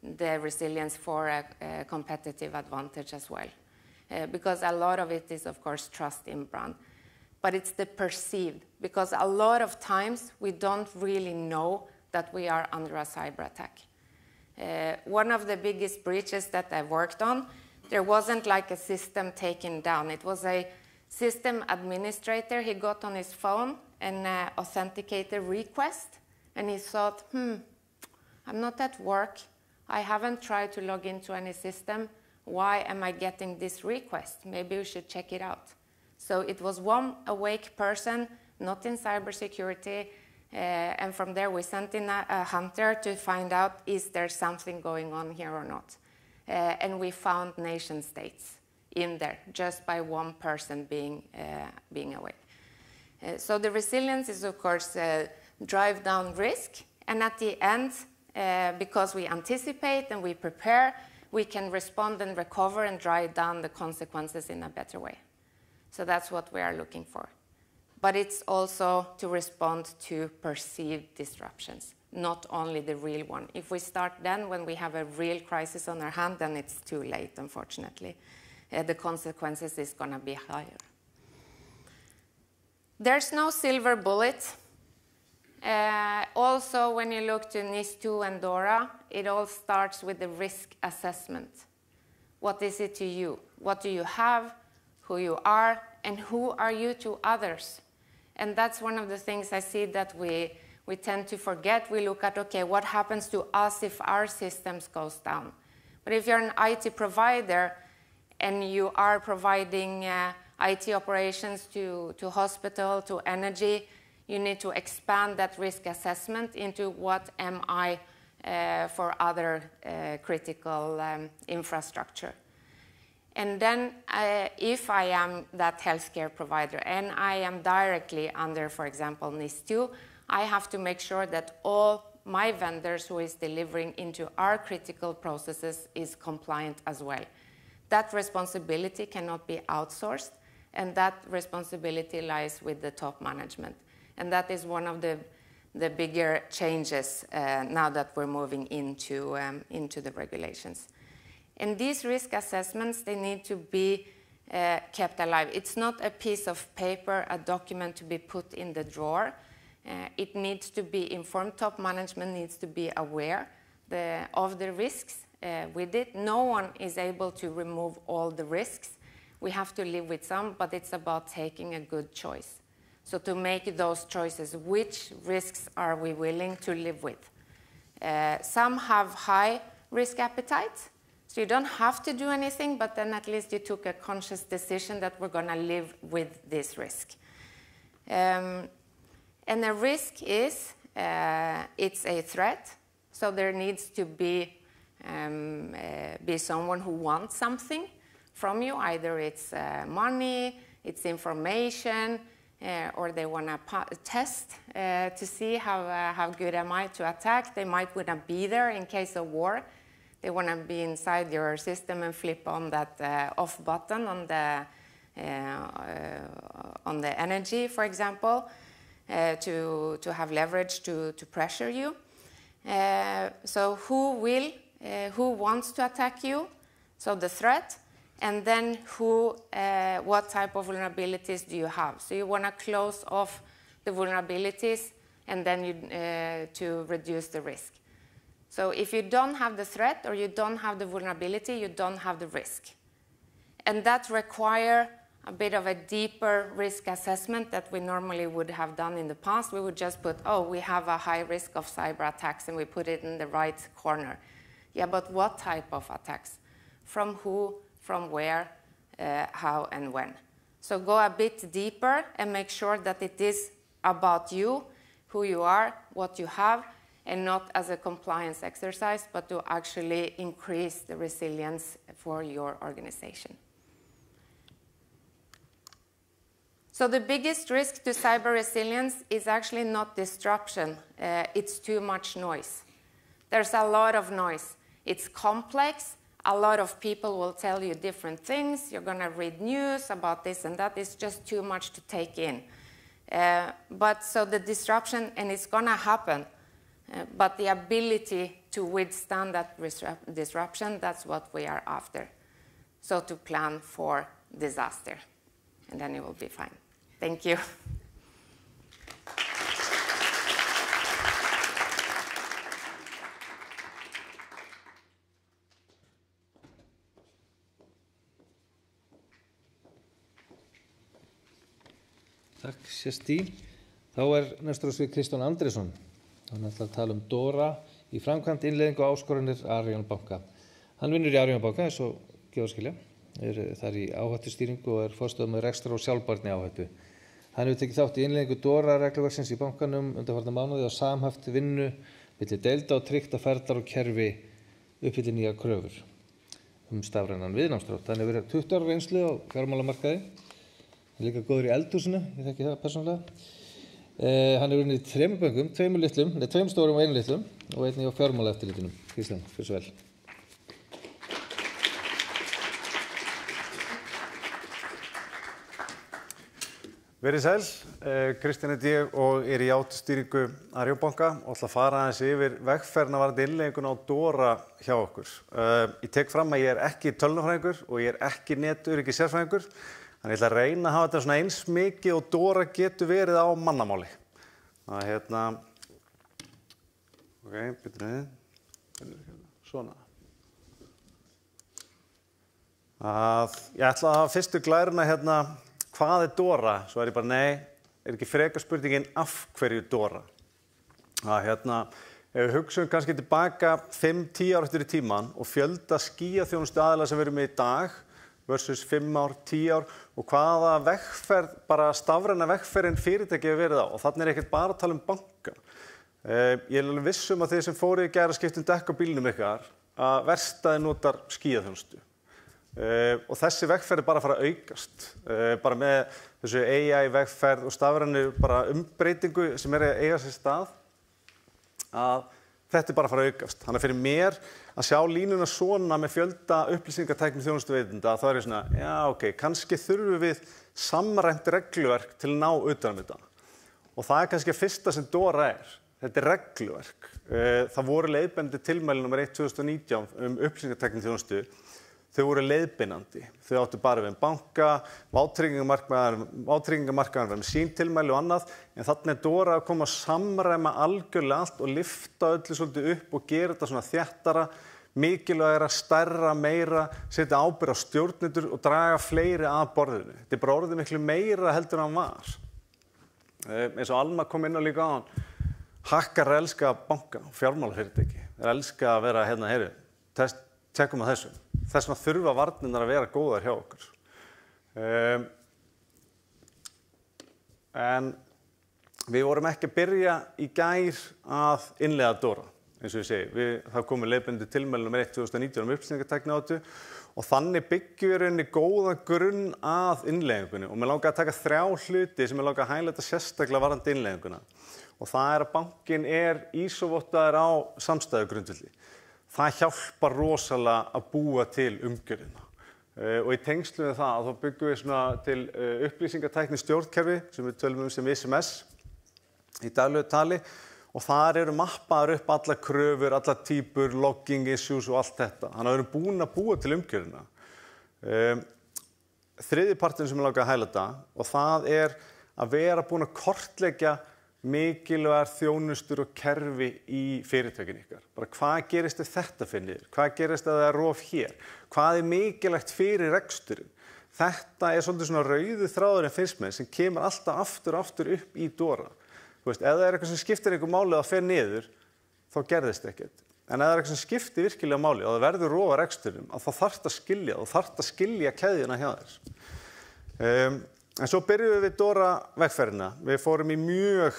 [SPEAKER 4] the resilience for a competitive advantage as well. Because a lot of it is, of course, trust in brand. But it's the perceived, because a lot of times we don't really know that we are under a cyber attack. One of the biggest breaches that I worked on, there wasn't like a system taken down. It was a system administrator. He got on his phone and authenticated request, and he thought, I'm not at work. I haven't tried to log into any system. Why am I getting this request? Maybe we should check it out. So it was one awake person, not in cybersecurity, and from there we sent in a hunter to find out, is there something going on here or not? And we found nation states in there just by one person being awake. So the resilience is, of course, drive down risk, and at the end, because we anticipate and we prepare, we can respond and recover and drive down the consequences in a better way. So that's what we are looking for. But it's also to respond to perceived disruptions, not only the real one. If we start then when we have a real crisis on our hand, then it's too late, unfortunately. The consequences is going to be higher. There's no silver bullet. Also, when you look to NIS2 and DORA, it all starts with the risk assessment. What is it to you? What do you have? Who you are? And who are you to others? And that's one of the things I see that we we tend to forget. We look at, okay, what happens to us if our systems goes down? But if you're an IT provider and you are providing IT operations to hospital, to energy, you need to expand that risk assessment into what am I for other critical infrastructure. And then if I am that healthcare provider and I am directly under, for example, NIS2, I have to make sure that all my vendors who is delivering into our critical processes is compliant as well. That responsibility cannot be outsourced, and that responsibility lies with the top management. And that is one of the bigger changes now that we're moving into the regulations. And these risk assessments, they need to be kept alive. It's not a piece of paper, a document to be put in the drawer. It needs to be informed. Top management needs to be aware of the risks with it. No one is able to remove all the risks. We have to live with some, but it's about taking a good choice. So to make those choices, which risks are we willing to live with? Some have high risk appetite, so you don't have to do anything, but then at least you took a conscious decision that we're going to live with this risk. And the risk is, it's a threat, so there needs to be someone who wants something from you. Either it's money, it's information, or they want to test to see how good am I to attack. They might want to be there in case of war. They want to be inside your system and flip on that off button on the energy, for example. To have leverage to pressure you. So who wants to attack you? So the threat, and then what type of vulnerabilities do you have? So you want to close off the vulnerabilities and then to reduce the risk. So if you don't have the threat or you don't have the vulnerability, you don't have the risk. And that requires a bit of a deeper risk assessment that we normally would have done in the past. We would just put, oh, we have a high risk of cyber attacks, and we put it in the right corner. Yeah, but what type of attacks? From who, from where, how, and when? So go a bit deeper and make sure that it is about you, who you are, what you have, and not as a compliance exercise, but to actually increase the resilience for your organization. So the biggest risk to cyber resilience is actually not disruption. It's too much noise. There's a lot of noise. It's complex. A lot of people will tell you different things. You're going to read news about this and that. It's just too much to take in. But so the disruption, and it's going to happen, but the ability to withstand that disruption, that's what we are after. So to plan for disaster, and then it will be fine. Thank you.
[SPEAKER 2] Takk, Sjöstín. Þá næstur oss við Kristján Andrésson. Hann ætlar að tala DORA í framkvæmd, innleiðingu og áskoranir Arion banka. Hann vinnur í Arion banka, eins og gefur skilja. Þar í áhættustýringu og forstöðumaður rekstrar og sjálfbærni áhættu. Hann hefur tekið þátt í innleiðingu DORA-regluverksins í bankanum undanfarna mánuði og samhæft vinnu milli deilda og tryggt að ferlar og kerfi uppfylli nýjar kröfur stafrænan viðnámsþrótt. Hann hefur verið 20 ára reynslu á fjármálamarkaði. Hann er líka góður í eldhúsinu, ég þekki það persónulega. Hann hefur unnið í 3 bönkum, 2 stórum og 1 litlum og einnig á fjármálaeftirlitinu. Kristján, gjörðu svo vel.
[SPEAKER 5] Verið sæl, Kristján heiti ég og er í áhættustýringu Arion banka og ætla að fara aðeins yfir vegferðina varðandi innleiðinguna á DORA hjá okkur. Ég tek fram að ég er ekki tölvunarfræðingur og ég er ekki netöryggi sérfræðingur, þannig ég ætla að reyna að hafa þetta svona eins mikið og DORA getur verið á mannamáli. Byrju við. Svona. Ég ætla að hafa fyrstu glæruna hvað DORA? Svo ég bara, nei, ekki frekar spurningin af hverju DORA? Ef við hugsaum kannski tilbaka 5-10 ár eftir í tíman og fjölda skýjaþjónustu aðila sem við erum með í dag versus 5 ár, 10 ár og hvaða vegferð, bara stafræna vegferðin fyrirtæki hefur verið á. Og þarna ekkert bara að tala um banka. Ég alveg viss að þeir sem fóru í gær að skipta dekk á bílnum ykkar að verkstæði notar skýjaþjónustu. Og þessi vegferð bara að fara að aukast. Bara með þessu AI vegferð og stafrænu bara umbreytingu sem að eiga sér stað. Að þetta bara að fara að aukast. Þannig að fyrir mér að sjá línuna svona með fjölda upplýsingatækni þjónustuveitenda, þá ég svona, já ok, kannski þurfum við samræmt regluverk til að ná utan þetta. Og það kannski að fyrsta sem DORA þetta regluverk. Það voru leiðbeinandi tilmæli nr. 1/2019 upplýsingatækni þjónustu. Þau voru leiðbeinandi. Þau áttu bara við banka, vátryggingamarkaðurinn var með sín tilmæli og annað, en þarna DORA að koma að samræma algjörlega allt og lyfta öllu svolítið upp og gera þetta svona þéttara, mikilvægara, stærra, meira, setja ábyrgð á stjórnendur og draga fleiri að borðinu. Þetta bara orðið miklu meira heldur en hann var. Eins og Alma kom inn á líka á hann. Hakkar elska banka og fjármálafyrirtæki. Þeir elska að vera heyri, tekum að þessu. Þess vegna þurfa varnirnar að vera góðar hjá okkur. En við vorum ekki að byrja í gær að innleiða DORA, eins og ég segi. Það komið leiðbeinandi tilmæli nr. 1/2019 upplýsingatækni á þetta og þannig byggjum við rauninni góðan grunn að innleiðingunni. Og mér langar að taka 3 hluti sem mér langar að hæla þetta sérstaklega varðandi innleiðinguna. Og það að bankinn ISO-vottaður á samstæðugrundvelli. Það hjálpar rosalega að búa til umgjörðina. Og í tengslu við það þá byggjum við svona til upplýsingatækni stjórnkerfi sem við tölum sem SMS í daglegu tali og þar eru mappaðar upp alla kröfur, alla típur, logging issues og allt þetta. Þannig að við erum búin að búa til umgjörðina. Þriðji parturinn sem ég langar að hæla þetta og það að vera búin að kortleggja mikilvægar þjónustur og kerfi í fyrirtækinu ykkar. Bara hvað gerist ef þetta finnir? Hvað gerist ef það er rof hér? Hvað mikilvægt fyrir reksturinn? Þetta svolítið svona rauðu þráðurinn finnst mér sem kemur alltaf aftur upp í DORA. Þú veist, ef það eitthvað sem skiptir einhver máli að fer niður, þá gerðist ekkert. En ef það eitthvað sem skiptir virkilega máli og það verður rof á reksturinnum, að þá þarft að skilja keðjuna hjá þér. En svo byrjuðum við DORA vegferðina. Við fórum í mjög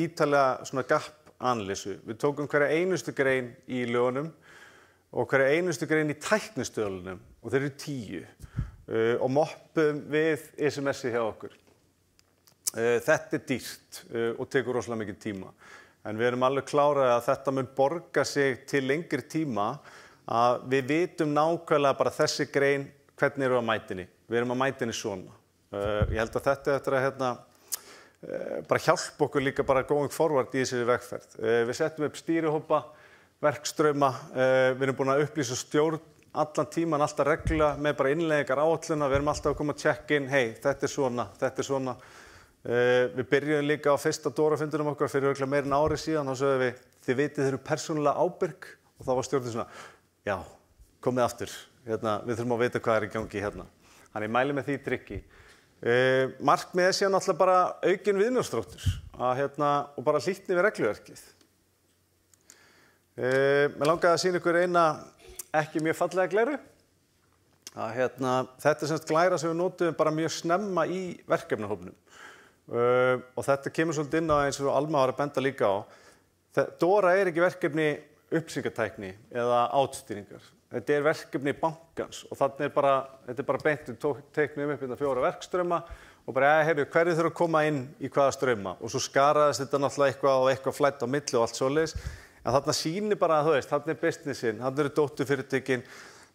[SPEAKER 5] ítarlega svona gap-analýsu. Við tókum hverja einustu grein í lögunum og hverja einustu grein í tæknistöðlunum og þeir eru 10 og moppum við SMS-i hjá okkur. Þetta dýrt og tekur rosalega mikið tíma. En við erum alveg klárað að þetta mun borga sig til lengri tíma að við vitum nákvæmlega bara þessi grein hvernig eru að mætinni. Við erum að mætinni svona. Ég held að þetta eftir að bara hjálpa okkur líka bara going forward í þessari vegferð. Við settum upp stýrihópa, verkstrauma, við erum búin að upplýsa stjórn allan tíman, alltaf reglulega með bara innleiðingar áætluna, við erum alltaf að koma að check-in, þetta er svona. Við byrjuðum líka á fyrsta DORA-fundunum okkar fyrir örugglega meira en ári síðan og sögðum við, þið vitið þeir eru persónulega ábyrg og þá var stjórnin svona, já, komið aftur, við þurfum að vita hvað í gangi hérna. Þannig ég mæli með því trikki. Markmiðið sé náttúrulega bara aukinn viðnámsþróttur og bara hlýtni við regluverkið. Mér langaði að sýna ykkur eina ekki mjög fallega glæru. Þetta semst glæra sem við notum bara mjög snemma í verkefnahópnum. Og þetta kemur svolítið inn á eins og Alma var að benda líka á. DORA ekki verkefni upplýsingatækni eða átstýringar. Þetta verkefni bankans og þetta bara beint teiknum upp 4 verkstrauma og bara, hverju þurfa að koma inn í hvaða strauma og svo skaraðist þetta náttúrulega eitthvað flætt á milli og allt svoleiðis. En þarna sýnir bara að þarna businessin, þarna eru dótturfyrirtækin,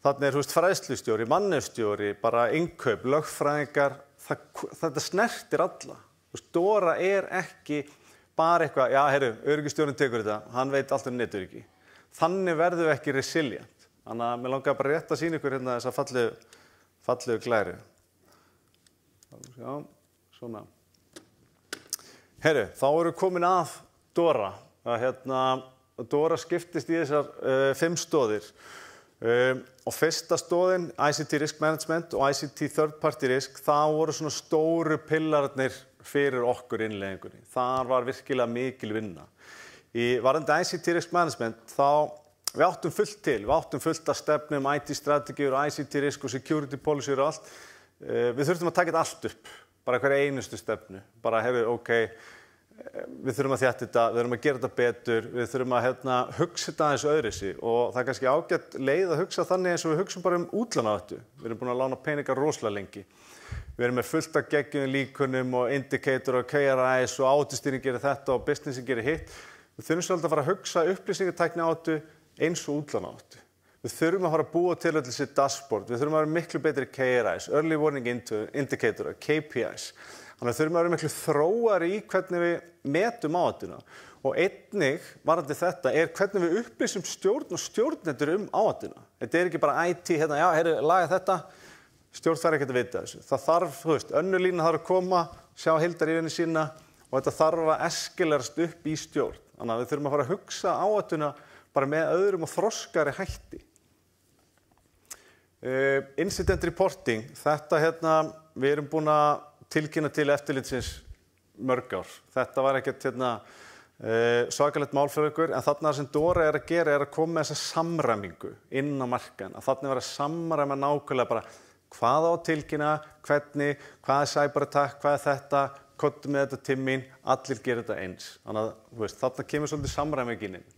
[SPEAKER 5] þarna fræðslustjóri, mannauðsstjóri, bara innkaup, lögfræðingar, þetta snertir alla. DORA ekki bara eitthvað, öryggistjórinn tekur þetta, hann veit allt netöryggi. Þannig verðum við ekki resilient. Þannig að mér langar bara rétt að sýna ykkur hérna þessa fallegu glæru. Já, svona. Þá erum við komin að DORA. DORA skiptist í þessar 5 stoðir. Og fyrsta stoðin, ICT Risk Management og ICT Third Party Risk, það voru svona stóru pillarnir fyrir okkur innleiðingunni. Þar var virkilega mikil vinna. Varðandi ICT Risk Management, þá við áttum fullt af stefnum, IT-strategíur, ICT Risk og Security Policy og allt. Við þurftum að taka þetta allt upp, bara hverja einustu stefnu. Bara við þurfum að þétta þetta, við þurfum að gera þetta betur, við þurfum að hugsa þetta aðeins öðruvísi og það er kannski ágætt leið að hugsa þannig eins og við hugsum bara útlánaáhættu. Við erum búin að lána peningar rosalega lengi. Við erum með fullt af geggjum líkunum og indicator og KRIs og áhættustýring gerir þetta og businessin gerir hitt. Við þurfum svolítið að fara að hugsa upplýsingatækni áhættu eins og útlánaáhættu. Við þurfum að fara að búa til þessi dashboard, við þurfum að vera miklu betri KRIs, Early Warning Indicator, KPIs. Þannig að þurfum að vera miklu þróari í hvernig við metum áhættuna. Og einnig varðandi þetta hvernig við upplýsum stjórn og stjórnendur áhættuna. Þetta ekki bara IT, laga þetta, stjórn þarf ekki að vita þessu. Það þarf, önnur lína þarf að koma, sjá heildaryfirni sína og þetta þarf að eskilerast upp í stjórn. Þannig að við þurfum að fara að hugsa áhættuna bara með öðrum og þroskari hætti. Incident reporting, þetta við erum búin að tilkynna til eftirlitsins mörg ár. Þetta var ekkert svakalegt mál fyrir ykkur, en þarna sem Dora að gera að koma með þessa samræmingu inn á markaðinn. Þarna vera að samræma nákvæmlega bara hvað á tilkynna, hvernig, hvað cyberattack, hvað þetta, koddu með þetta til mín, allir gera þetta eins. Þannig að þarna kemur svolítið samræmingin inn.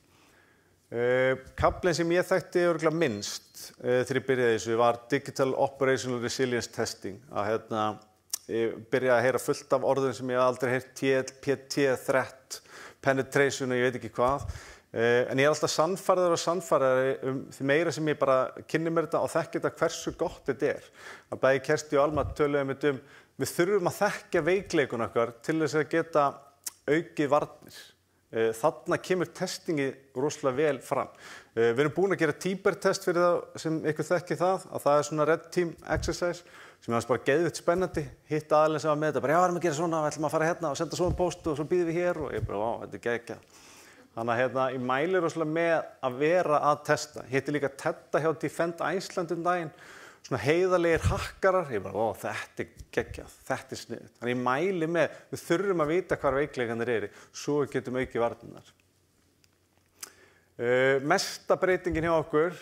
[SPEAKER 5] Kaflinn sem ég þekkti örugglega minnst þegar ég byrjaði þessu var Digital Operational Resilience Testing. Ég byrjaði að heyra fullt af orðum sem ég aldrei heyrt, PT, threat, penetration og ég veit ekki hvað. En ég alltaf sannfærðari því meira sem ég bara kynni mér þetta og þekki þetta hversu gott þetta Að bæði Kersti og Alma töluðum við þurfum að þekkja veikleikun okkar til þess að geta aukið varnir. Þarna kemur testingi rosalega vel fram. Við erum búin að gera TIBER-test fyrir það sem ykkur þekki að það svona red team exercise sem er bara geðvitt spennandi. Hitt aðeins sem var með þetta, bara erum að gera svona, við ætlum að fara hérna og senda svona post og svo býðum við hér og ég bara, þetta geggjað. Þannig að ég mæli rosalega með að vera að testa. Hitti líka Tedda hjá Defend Iceland daginn, svona heiðarlegir hakkarar, ég bara, þetta geggjað, þetta sniðugt. Þannig ég mæli með, við þurfum að vita hvar veikleikarnir svo við getum aukið varnirnar. Mesta breytingin hjá okkur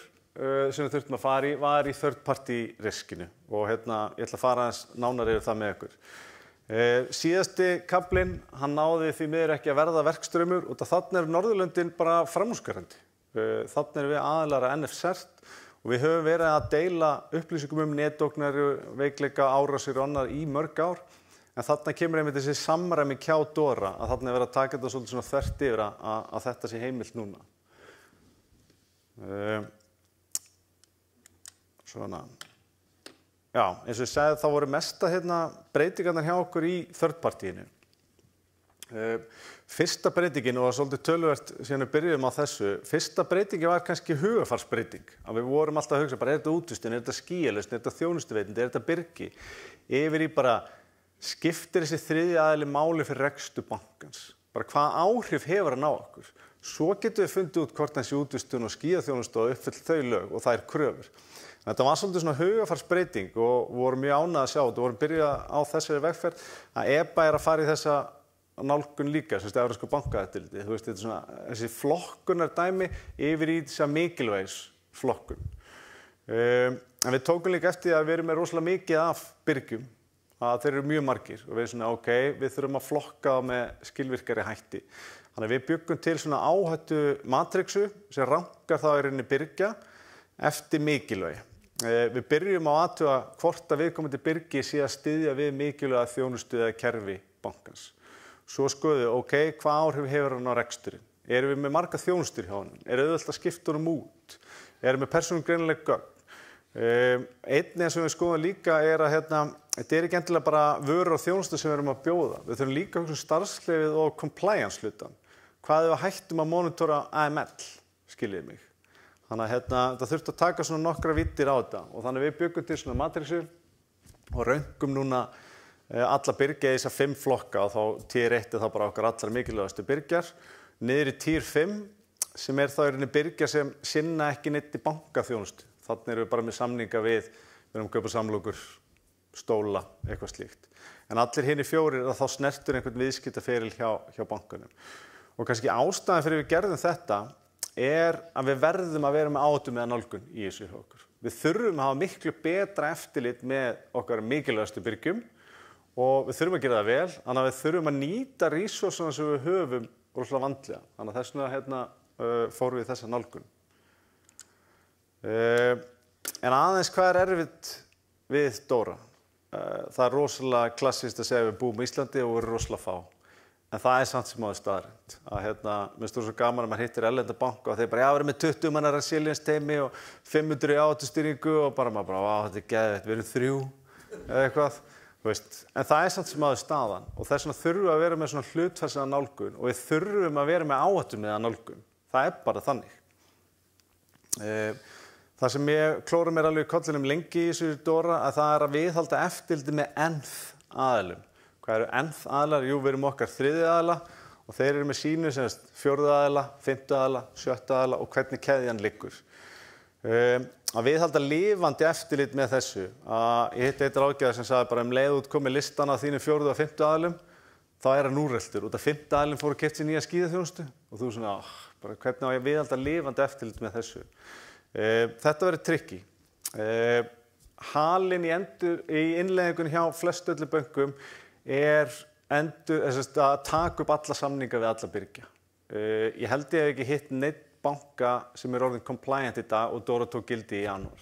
[SPEAKER 5] sem við þurftum að fara í var í third party riskinu og ég ætla að fara aðeins nánar yfir það með ykkur. Síðasti kaflinn, hann náði því miður ekki að verða verkstraumur og þannig Norðurlöndin bara framúrskarandi. Þannig við aðilara NF-CERT og við höfum verið að deila upplýsingum netógnar, veikleika, árásir og annað í mörg ár. En þarna kemur einmitt þessi samræmi hjá Dora að þarna verið að taka þetta svolítið svona þvert yfir að þetta sé heimilt núna. Svona. Já, eins og ég segði þá voru mesta breytingarnar hjá okkur í third partyinu. Fyrsta breytingin, og svolítið töluvert síðan við byrjuðum á þessu, fyrsta breytingin var kannski hugarfarsbreyting. Að við vorum alltaf að hugsa, bara þetta útvistin, þetta skíalausn, þetta þjónustuveitandi, þetta byrgi, yfir í bara skiptir þessi þriðji aðili máli fyrir rekstur bankans. Bara hvað áhrif hefur hann á okkur. Svo getum við fundið út hvort þessi útvistun og skíaþjónustu og uppfyllt þau lög og þær kröfur. Þetta var svolítið svona hugarfarsbreyting og vorum mjög ánægð að sjá þetta og vorum byrjað á þessari vegferð að EBA að fara í þessa nálgun líka, Evrópska bankaeftirlitið. Þetta er svona þessi flokkunardæmi yfir í þessa mikilvægisflokkun. En við tókum líka eftir að við erum með rosalega mikið af byrgjum, að þeir eru mjög margir og við svona við þurfum að flokka með skilvirkari hætti. Þannig að við byggum til svona áhættu matrixu sem rankar þá í rauninni byrgja eftir mikilvægi. Við byrjum á að athuga hvort að viðkomandi byrgi sé að styðja við mikilvæga þjónustu eða kerfi bankans. Svo skoðum við, hvað áhrif hefur hann á reksturinn? Erum við með marga þjónustur hjá hann? Er auðvelt að skipta honum út? Erum við persónugreinanleg gögn? Einnig sem við skoðum líka er að þetta ekki endilega bara vörur og þjónustu sem við erum að bjóða. Við þurfum líka að hugsa starfsleyfið og compliance hlutan. Hvað ef við hættum að monitora AML, skiljið mig. Þannig að þetta þurfti að taka svona nokkra vittir á þetta og þannig við byggum til svona matrixu og röngum núna alla byrgja í þessa 5 flokka og þá tier 1 er þá bara okkar allar mikilvægastu byrgjar, niður í tier 5 sem þá í rauninni byrgjar sem sinna ekki neitt í bankaþjónustu. Þannig erum við bara með samninga við erum að kaupa samlokur, stóla, eitthvað slíkt. En allir hinir 4 þá snertur einhvern viðskiptaferil hjá bankanum. Og kannski ástæðan fyrir við gerðum þetta að við verðum að vera með áhættumiða nálgun í þessu hjá okkur. Við þurfum að hafa miklu betra eftirlit með okkar mikilvægastu byrgjum og við þurfum að gera það vel, þannig að við þurfum að nýta resursuna sem við höfum rosalega vandlega. Þannig að þess vegna fórum við þessa nálgun. En aðeins hvað erfitt við Dóra? Það er rosalega klassískt að segja að við búum í Íslandi og við erum rosalega fá. En það samt sem áður staðreynd. Mér finnst svo gaman að maður hittir erlenda banka og þeir bara, já, við erum með 20 manna resilience teymi og 500 í áhættustýringu og maður bara, vá, þetta er geðveikt, við erum 3 eða eitthvað. En það samt sem áður staðan og þess vegna þurfum við að vera með svona hlutfallslega nálgun og við þurfum að vera með áhættumiða nálgun. Það bara þannig. Það sem ég klóra mér alveg í kollinum lengi í þessu Dóra að það að viðhalda eftirliti með nth aðilum. Hvað eru nth aðilar? Jú, við erum okkar 3. aðila og þeir eru með sínu sem 4. aðila, 5. aðila, 7. aðila og hvernig keðjan liggur. Að viðhalda lifandi eftirlit með þessu. Ég hitti eitt ráðgjafi sem sagði bara leið út komið listan af þínum 4. og 5. aðilum, þá hann úreltur. Út af 5. aðilum fór að keypta sér nýja skíðaþjónustu og þú svona, bara hvernig á ég að viðhalda lifandi eftirlit með þessu. Þetta verður tricky. Halinn í innleiðingunni hjá flestu öllu bönkum að taka upp alla samninga við alla byrgja. Ég held ég hef ekki hitt neitt banka sem orðin compliant í dag og Dóra tók gildi í janúar.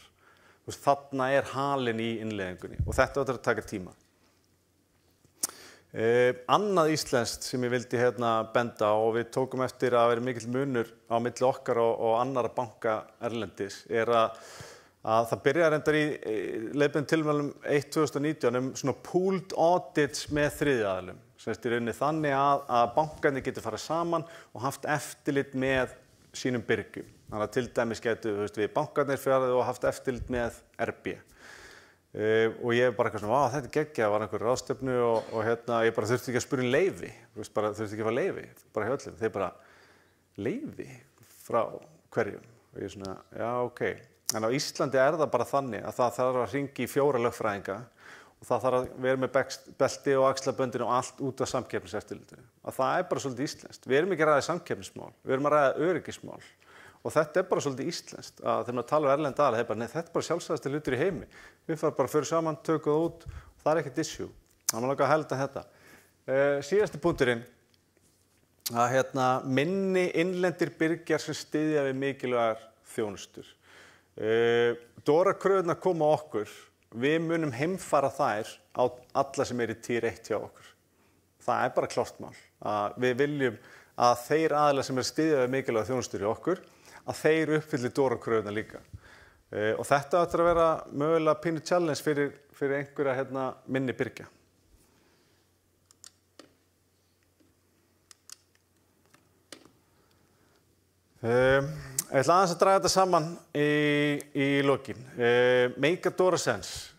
[SPEAKER 5] Þarna halinn í innleiðingunni og þetta átti að taka tíma. Annað íslenskt sem ég vildi benda og við tókum eftir að vera mikill munur á milli okkar og annarra banka erlendis að það byrjaði reyndar í leiðbeinum tilmælum 1/2019 svona pooled audits með 3. aðilum. Sem í rauninni þannig að bankarnir geti farið saman og haft eftirlit með sínum byrgjum. Þannig að til dæmis getu við bankarnir farið og haft eftirlit með RB. Og ég bara eitthvað svona, þetta er geggjað, var einhver ráðstefnu og ég bara þurfti ekki að spyrja leyfi, þurfti ekki að fá leyfi, bara hjá öllum. Þeir bara, leyfi frá hverjum? Og ég svona, já, ok. En á Íslandi það bara þannig að það þarf að hringi í 4 lögfræðinga og það þarf að vera með belti og axlaböndin og allt út af samkeppniseftirlitinu. Að það bara svolítið íslenskt. Við erum ekki að ræða samkeppnismál, við erum að ræða öryggismál. Og þetta bara svolítið íslenskt. Þegar maður talar erlenda aðila, þeir bara, nei, þetta bara sjálfsagðasti hlutur í heimi. Við farum bara fyrir saman, tökum það út og það ekkert issue. Það má langa að hælda þetta. Síðasti punkturinn, að minni innlendir byrgjar sem styðja við mikilvægar þjónustur. Dóra-kröfurnar koma okkur, við munum heimfara þær á alla sem í tier 1 hjá okkur. Það bara klárt mál. Við viljum að þeir aðilar sem styðja við mikilvægar þjónustur hjá okkur, að þeir uppfylli Dóra-kröfurnar líka. Og þetta ættir að vera mögulega pínu challenge fyrir einhverja minni byrgja. Ég ætla aðeins að draga þetta saman í lokin. Make a Dóra sense.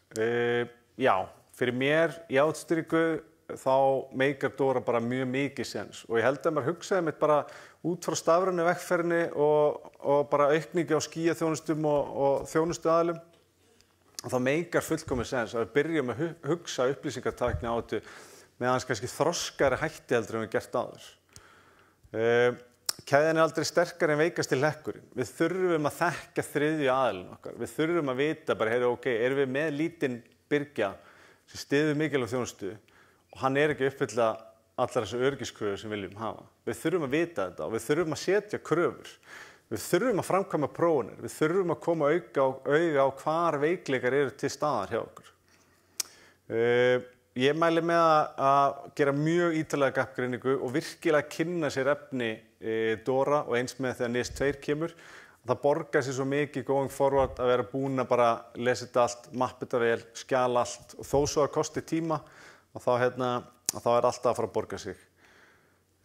[SPEAKER 5] Já, fyrir mér í ástýringu þá make a Dóra bara mjög mikið sense. Og ég held að maður hugsaði mitt bara út frá stafrænu vegferðinni og bara aukningi á skíðaþjónustum og þjónustuaðilum. Og það meikar fullkomið sens að við byrjum að hugsa upplýsingatækni á þetta með aðeins kannski þroskari hætti heldur en við gert áður. Keðjan aldrei sterkari en veikasti hlekkurinn. Við þurfum að þekkja þriðju aðilinn okkar. Við þurfum að vita bara, ok, erum við með lítinn byrgja sem styður mikilvæg þjónustu og hann ekki að uppfylla allar þessu öryggiskröfur sem við viljum hafa. Við þurfum að vita þetta og við þurfum að setja kröfur. Við þurfum að framkvæma prófanir. Við þurfum að koma auga á hvar veikleikar eru til staðar hjá okkur. Ég mæli með að gera mjög ítarlega gappgreiningu og virkilega kynna sér efni Dóra og eins með þegar NIS 2 kemur. Það borgar sér svo mikið going forward að vera búin að bara lesa þetta allt, mappa þetta vel, skjala allt og þó svo að kosti tíma og þá alltaf að fara að borga sig.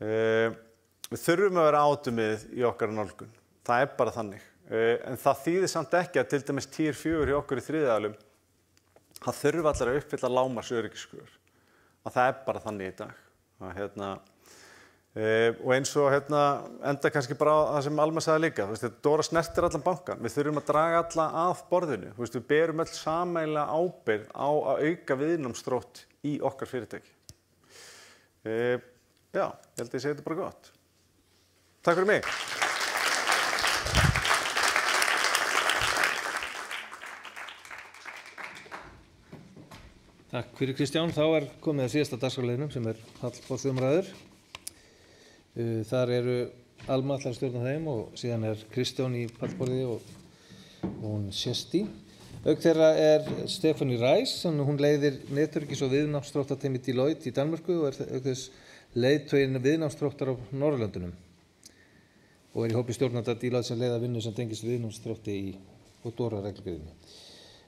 [SPEAKER 5] Við þurfum að vera átumið í okkar nálgun. Það bara þannig. En það þýðir samt ekki að til dæmis tier 4 hjá okkur í þriðjaalum það þurfa allir að uppfylla lágmarksöryggiskröfur. Það bara þannig í dag. Og eins og enda kannski bara á það sem Alma sagði líka. Dóra snertir allan bankan. Við þurfum að draga alla að borðinu. Við berum öll sameiginlega ábyrgð á að auka viðnámsþrótt í okkar fyrirtæki. Já, ég held að ég segi þetta bara gott. Takk fyrir mig.
[SPEAKER 2] Takk fyrir Kristján. Þá komið að síðasta dagskrárliðnum sem pallborðsumræður. Þar eru Alma ætlar að stjórna þeim og síðan Kristján í pallborði og hún Kirsti. Auk þeirra Stephanie Rice, hún leiðir netöryggis- og viðnámsþróttateymi Deloitte í Danmörku og auk þess leiðtoginn viðnámsþróttar á Norðurlöndunum og í hópi stjórnanda Deloitte sem leiða vinnu sem tengist viðnámsþrótti í DORA-reglugerðinni.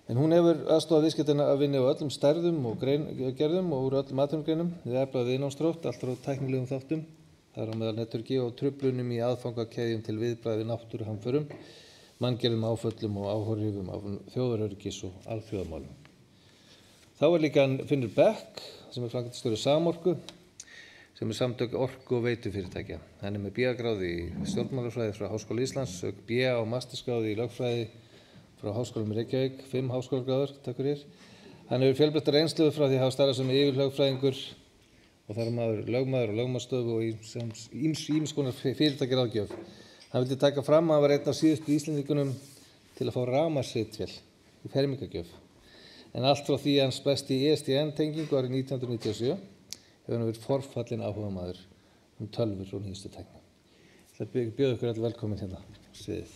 [SPEAKER 2] En hún hefur aðstofað viðskiptina að vinna á öllum stærðum og gerðum og úr öllum atvinnugreinum við eflað viðnámsþrótt, allt frá tæknilegum þáttum, þar á meðal netöryggi og truflunum í aðfangakeðjum til viðbragða við náttúruhamförum, manngerðum áföllum og áhrifum af þjóðaröryggis og alþjóðamálum. Þá líka Finnur Beck, sem framkvæmdastjóri Samorku, sem samtök orku- og veitufyrirtækja. Hann með BA-gráðu í stjórnmálafræði frá Háskóla Íslands, auk BA- og mastersgráðu í lögfræði frá Háskólanum í Reykjavík, 5 háskólagráður, takk fyrir. Hann hefur fjölbreytta reynslu frá því að hafa starfað sem yfirlögfræðingur og þar lögmaður og lögmannsstofu og ýmiss konar fyrirtækjaráðgjöf. Hann vildi taka fram að hann var einn af síðustu Íslendingunum til að fá rafmagnsritvél í fermingargjöf. En allt frá því að hann splæst í ISDN-tengingu árið 1997 hefur hann verið forfallinn áhugamaður tölvur og nýjustu tækni. Ég ætla að bjóða ykkur allir velkomin hérna á sviðið.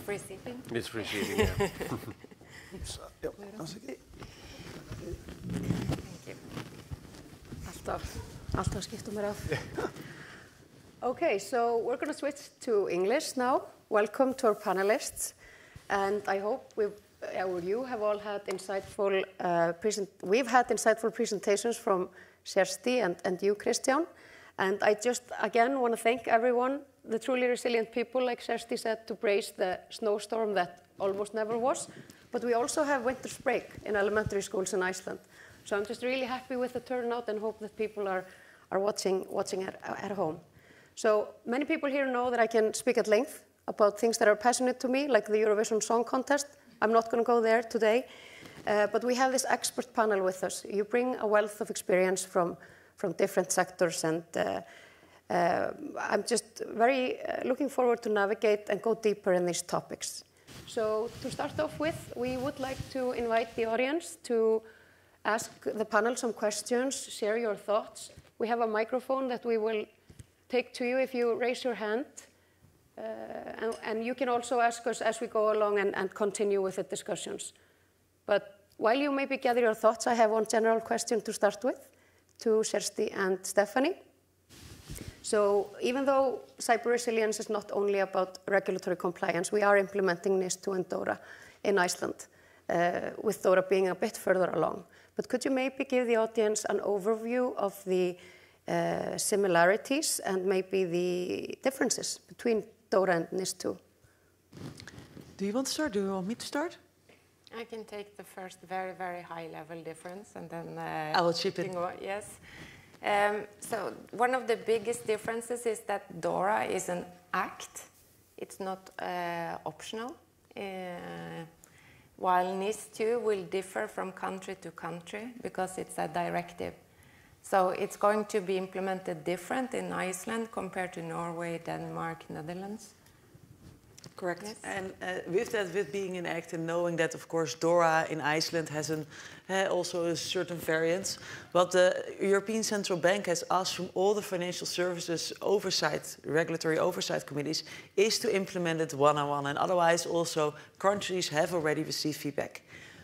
[SPEAKER 4] Free seating?
[SPEAKER 5] It's free seating, yeah.
[SPEAKER 4] Thank you.
[SPEAKER 3] Alltaf skiptum mér af. Okay, so we're going to switch to English now. Welcome to our panelists. And I hope you have all had insightful we've had insightful presentations from Kirsti and you, Kristján. And I just, again, want to thank everyone, the truly resilient people, like Kirsti said, to brace the snowstorm that almost never was. But we also have winter's break in elementary schools in Iceland. So I'm just really happy with the turnout and hope that people are watching at home. So many people here know that I can speak at length about things that are passionate to me, like the Eurovision Song Contest. I'm not going to go there today. But we have this expert panel with us. You bring a wealth of experience from different sectors, and I'm just very looking forward to navigate and go deeper in these topics. So to start off with, we would like to invite the audience to ask the panel some questions, share your thoughts. We have a microphone that we will take to you if you raise your hand. And you can also ask us as we go along and continue with the discussions. But while you maybe gather your thoughts, I have one general question to start with to Kirsti and Stephanie. So even though cyber resilience is not only about regulatory compliance, we are implementing NIS2 and DORA in Iceland, with DORA being a bit further along. But could you maybe give the audience an overview of the similarities and maybe the differences between DORA and NIS2?
[SPEAKER 6] Do you want to start? Do you want me to start?
[SPEAKER 4] I can take the first very, very high-level difference, and then
[SPEAKER 6] I will chip in.
[SPEAKER 4] Yes. So one of the biggest differences is that DORA is an act. It's not optional, while NIS2 will differ from country to country because it's a directive. So it's going to be implemented different in Iceland compared to Norway, Denmark, Netherlands.
[SPEAKER 6] Correct.
[SPEAKER 4] Yes.
[SPEAKER 6] And with being an act and knowing that, of course, DORA in Iceland has also a certain variance. What the European Central Bank has asked from all the financial services regulatory oversight committees, is to implement it one-on-one. And otherwise, also, countries have already received feedback.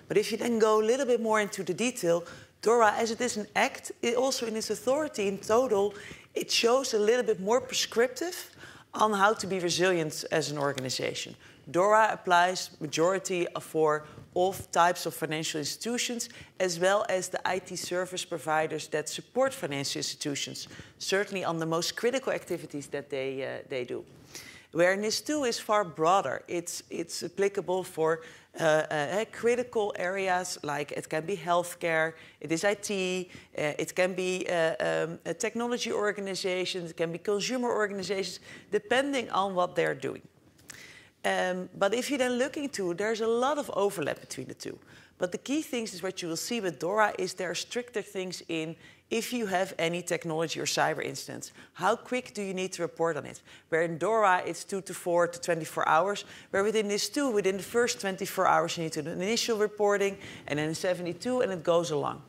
[SPEAKER 6] But if you then go a little bit more into the detail, DORA, as it is an act, it also in its authority in total, it shows a little bit more prescriptive on how to be resilient as an organization. DORA applies majority for all types of financial institutions, as well as the IT service providers that support financial institutions, certainly on the most critical activities that they do. Where NIS2 is far broader. It's applicable for critical areas, like it can be healthcare, it is IT, it can be technology organizations, it can be consumer organizations, depending on what they're doing. But if you then look into, there's a lot of overlap between the two. But the key things is what you will see with DORA is there are stricter things in if you have any technology or cyber incidents. How quick do you need to report on it? Where in DORA, it's 2 to 4 to 24 hours. Where within NIS2, within the first 24 hours, you need to do initial reporting, and then 72, and it goes along.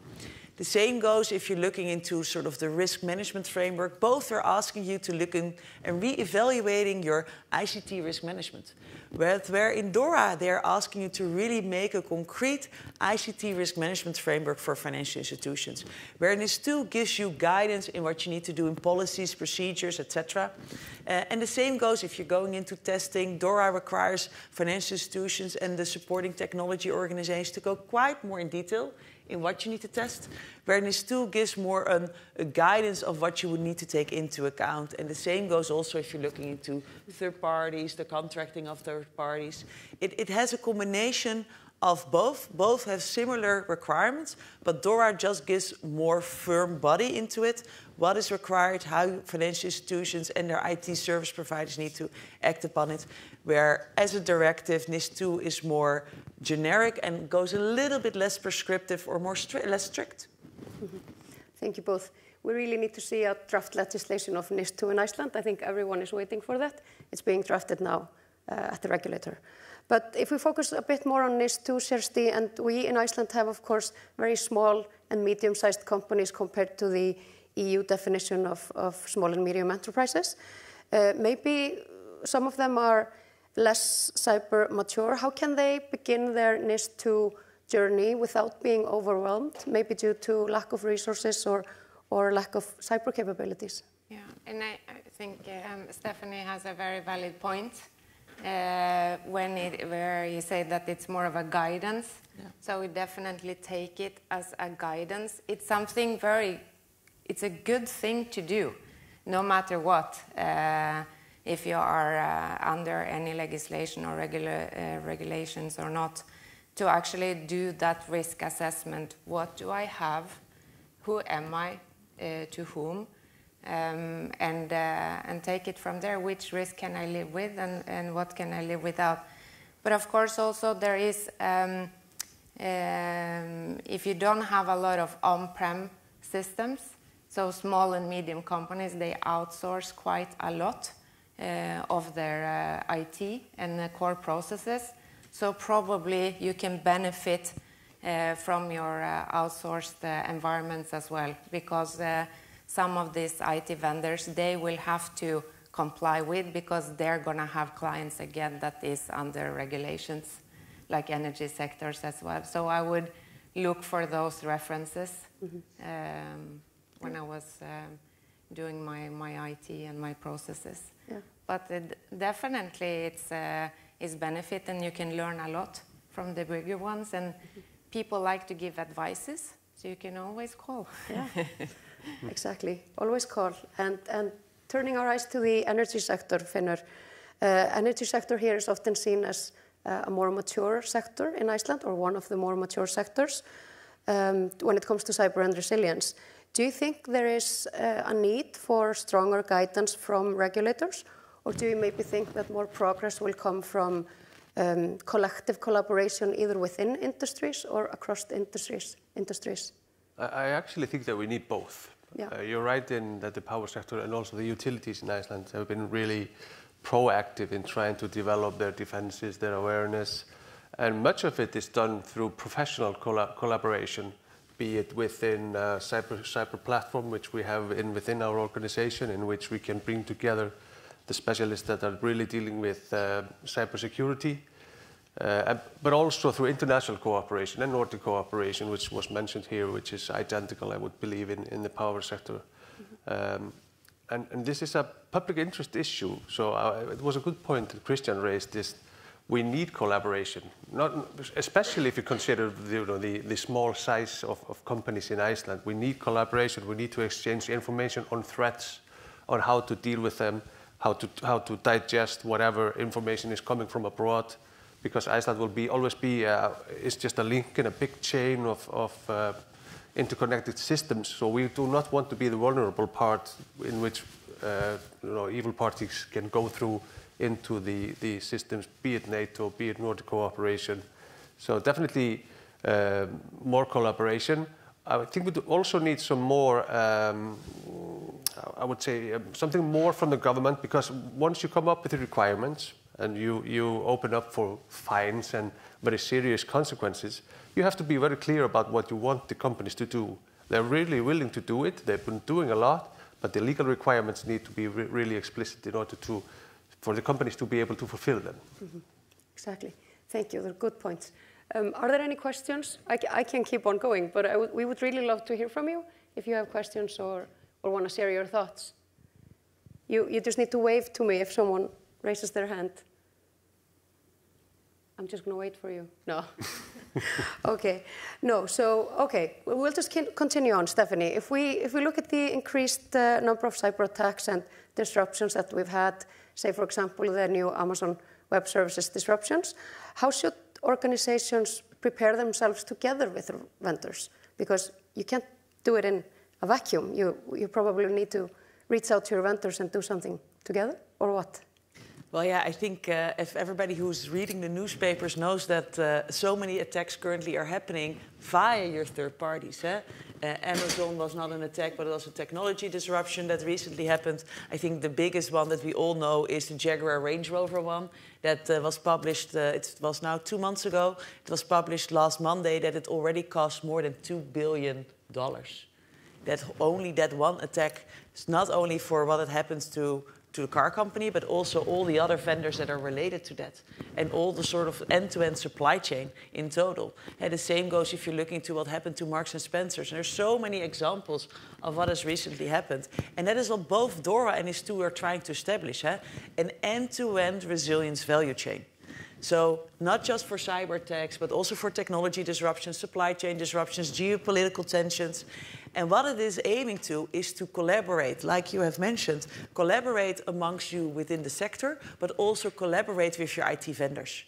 [SPEAKER 6] The same goes if you're looking into sort of the risk management framework. Both are asking you to look in and re-evaluating your ICT risk management. Where in DORA, they're asking you to really make a concrete ICT risk management framework for financial institutions. Where NIS2 gives you guidance in what you need to do in policies, procedures, etc. And the same goes if you're going into testing. DORA requires financial institutions and the supporting technology organizations to go quite more in detail in what you need to test, where NIS2 gives more a guidance of what you would need to take into account. And the same goes also if you're looking into third parties, the contracting of third parties. It has a combination of both. Both have similar requirements, but DORA just gives more firm body into it. What is required, how financial institutions and their IT service providers need to act upon it, where as a directive, NIS2 is more generic and goes a little bit less prescriptive or more less strict.
[SPEAKER 3] Mm-hmm. Thank you both. We really need to see a draft legislation of NIS2 in Iceland. I think everyone is waiting for that. It's being drafted now at the regulator. But if we focus a bit more on NIS2, Kirsty, and we in Iceland have, of course, very small and medium-sized companies compared to the EU definition of small and medium enterprises. Maybe some of them are less cyber mature. How can they begin their NIS2 journey without being overwhelmed, maybe due to lack of resources or lack of cyber capabilities?
[SPEAKER 4] Yeah, and I think Stephanie has a very valid point where you say that it's more of a guidance. Yeah. So we definitely take it as a guidance. It's something it's a good thing to do, no matter what. If you are under any legislation or regulations or not, to actually do that risk assessment. What do I have? Who am I? To whom? And take it from there. Which risk can I live with and what can I live without? But of course also there is, if you don't have a lot of on-prem systems, so small and medium companies, they outsource quite a lot of their IT and the core processes. So probably you can benefit from your outsourced environments as well, because some of these IT vendors, they will have to comply with, because they're going to have clients again that is under regulations, like energy sectors as well. So I would look for those references when I was doing my IT and my processes. Yeah. But definitely it's benefit, and you can learn a lot from the bigger ones. And people like to give advices, so you can always call.
[SPEAKER 3] Yeah, exactly. Always call. And turning our eyes to the energy sector, Finnur. Energy sector here is often seen as a more mature sector in Iceland, or one of the more mature sectors when it comes to cyber and resilience. Do you think there is a need for stronger guidance from regulators, or do you maybe think that more progress will come from collective collaboration either within industries or across the industries?
[SPEAKER 7] I actually think that we need both. Yeah. You're right in that the power sector and also the utilities in Iceland have been really proactive in trying to develop their defenses, their awareness, and much of it is done through professional collaboration, be it within cyber platform, which we have within our organization, in which we can bring together the specialists that are really dealing with cybersecurity, but also through international cooperation and Nordic cooperation, which was mentioned here, which is identical, I would believe, in the power sector. And this is a public interest issue, so it was a good point that Christian raised, this. We need collaboration, especially if you consider the small size of companies in Iceland. We need collaboration. We need to exchange information on threats, on how to deal with them, how to digest whatever information is coming from abroad, because Iceland will always be it's just a link in a big chain of interconnected systems. So we do not want to be the vulnerable part in which evil parties can go through into the systems, be it NATO, be it Nordic cooperation. So definitely more collaboration. I think we also need some more, I would say, something more from the government, because once you come up with the requirements and you open up for fines and very serious consequences, you have to be very clear about what you want the companies to do. They're really willing to do it. They've been doing a lot, but the legal requirements need to be really explicit in order for the companies to be able to fulfill them.
[SPEAKER 3] Mm-hmm. Exactly. Thank you. They're good points. Are there any questions? I can keep on going, but we would really love to hear from you if you have questions or want to share your thoughts. You just need to wave to me if someone raises their hand. I'm just going to wait for you. No. Okay. No. So, okay. We'll just continue on, Stephanie. If we look at the increased number of cyber attacks and disruptions that we've had, say, for example, the new Amazon Web Services disruptions, how should organizations prepare themselves together with vendors? Because you can't do it in a vacuum. You probably need to reach out to your vendors and do something together, or what?
[SPEAKER 6] Well, yeah, I think if everybody who's reading the newspapers knows that so many attacks currently are happening via your third parties. Amazon was not an attack, but it was a technology disruption that recently happened. I think the biggest one that we all know is the Jaguar Range Rover one that was published, it was now 2 months ago. It was published last Monday that it already cost more than $2 billion. That only that one attack is not only for what it happens to the car company, but also all the other vendors that are related to that, and all the sort of end-to-end supply chain in total. And the same goes if you're looking to what happened to Marks and Spencer's. And there's so many examples of what has recently happened. And that is what both Dora and IS2 are trying to establish, an end-to-end resilience value chain. So not just for cyber attacks, but also for technology disruptions, supply chain disruptions, geopolitical tensions. And what it is aiming to is to collaborate, like you have mentioned, collaborate amongst you within the sector, but also collaborate with your IT vendors.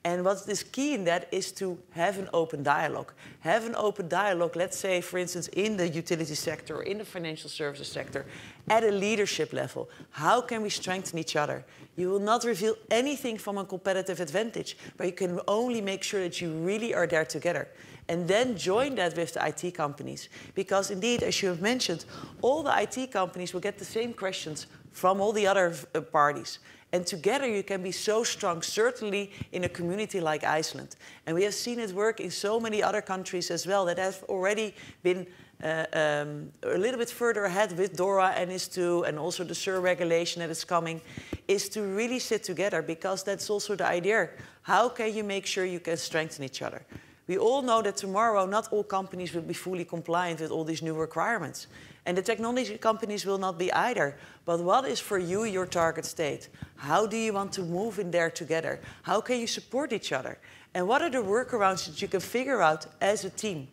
[SPEAKER 6] And what is key in that is to have an open dialogue. Have an open dialogue, let's say, for instance, in the utility sector or in the financial services sector, at a leadership level. How can we strengthen each other? You will not reveal anything from a competitive advantage, but you can only make sure that you really are there together. And then join that with the IT companies. Because indeed, as you have mentioned, all the IT companies will get the same questions from all the other parties. And together you can be so strong, certainly in a community like Iceland. And we have seen it work in so many other countries as well that have already been a little bit further ahead with DORA and IS2 and also the SUR regulation that is coming, is to really sit together, because that's also the idea. How can you make sure you can strengthen each other? We all know that tomorrow not all companies will be fully compliant with all these new requirements. And the technology companies will not be either. But what is for you your target state? How do you want to move in there together? How can you support each other? And what are the workarounds that you can figure out as a team?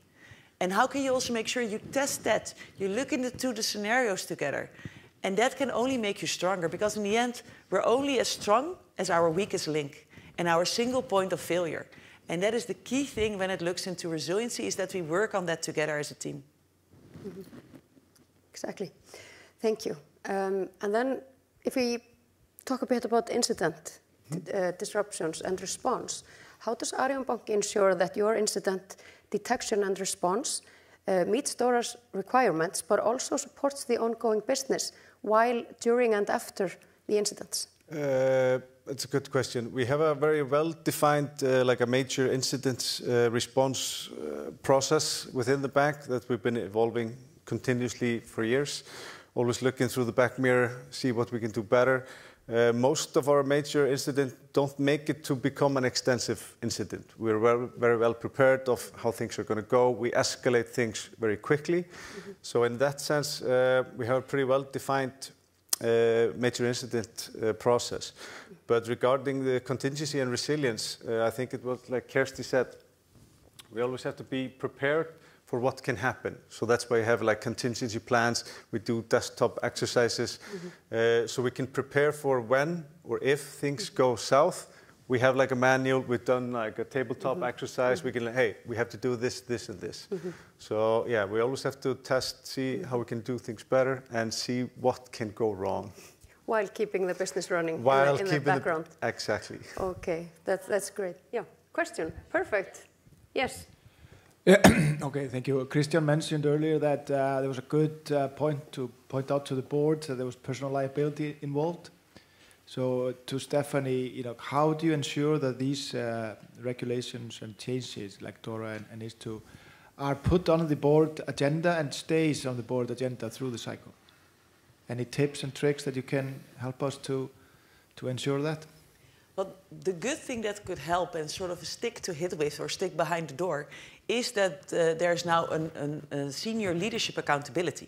[SPEAKER 6] And how can you also make sure you test that? You look into the scenarios together. And that can only make you stronger, because in the end, we're only as strong as our weakest link and our single point of failure. And that is the key thing when it looks into resiliency, is that we work on that together as a team.
[SPEAKER 3] Mm-hmm. Exactly. Thank you. And then if we talk a bit about incident disruptions and response, how does Arion Bank ensure that your incident detection and response meets DORA's requirements, but also supports the ongoing business while, during and after the incidents?
[SPEAKER 5] It's a good question. We have a very well-defined, like a major incident response process within the bank that we've been evolving continuously for years. Always looking through the back mirror, see what we can do better. Most of our major incidents don't make it to become an extensive incident. We're very well prepared of how things are going to go. We escalate things very quickly. Mm-hmm. So in that sense, we have a pretty well-defined major incident process. But regarding the contingency and resilience, I think it was like Kirsty said, we always have to be prepared for what can happen. So that's why we have like contingency plans. We do desktop exercises, so we can prepare for when or if things go south. We have like a manual. We've done like a tabletop exercise. We can, hey, we have to do this, this, and this. So yeah, we always have to test, see how we can do things better, and see what can go wrong.
[SPEAKER 3] While keeping the business running
[SPEAKER 5] While
[SPEAKER 3] in the background.
[SPEAKER 5] Exactly.
[SPEAKER 3] Okay, that's great. Yeah, question. Perfect. Yes.
[SPEAKER 8] Yeah. Okay, thank you. Christian mentioned earlier that there was a good point to point out to the board that there was personal liability involved. So to Stephanie, how do you ensure that these regulations and changes like DORA and NIS2 are put on the board agenda and stays on the board agenda through the cycle? Any tips and tricks that you can help us to ensure that?
[SPEAKER 6] Well, the good thing that could help and sort of stick to hit with or stick behind the door is that there's now a senior leadership accountability.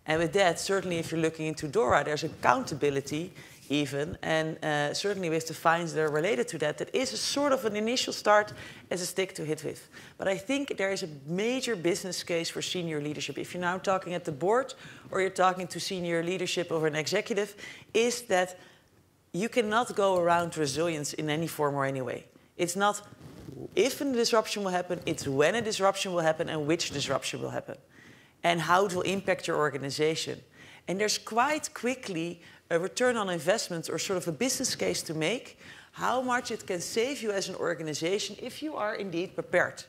[SPEAKER 6] And with that, certainly if you're looking into DORA, there's accountability even, and certainly with the fines that are related to that, that is a sort of an initial start as a stick to hit with. But I think there is a major business case for senior leadership. If you're now talking at the board or you're talking to senior leadership of an executive, is that you cannot go around resilience in any form or any way. It's not if a disruption will happen, it's when a disruption will happen and which disruption will happen and how it will impact your organization. And there's quite quickly a return on investment or sort of a business case to make, how much it can save you as an organization if you are indeed prepared.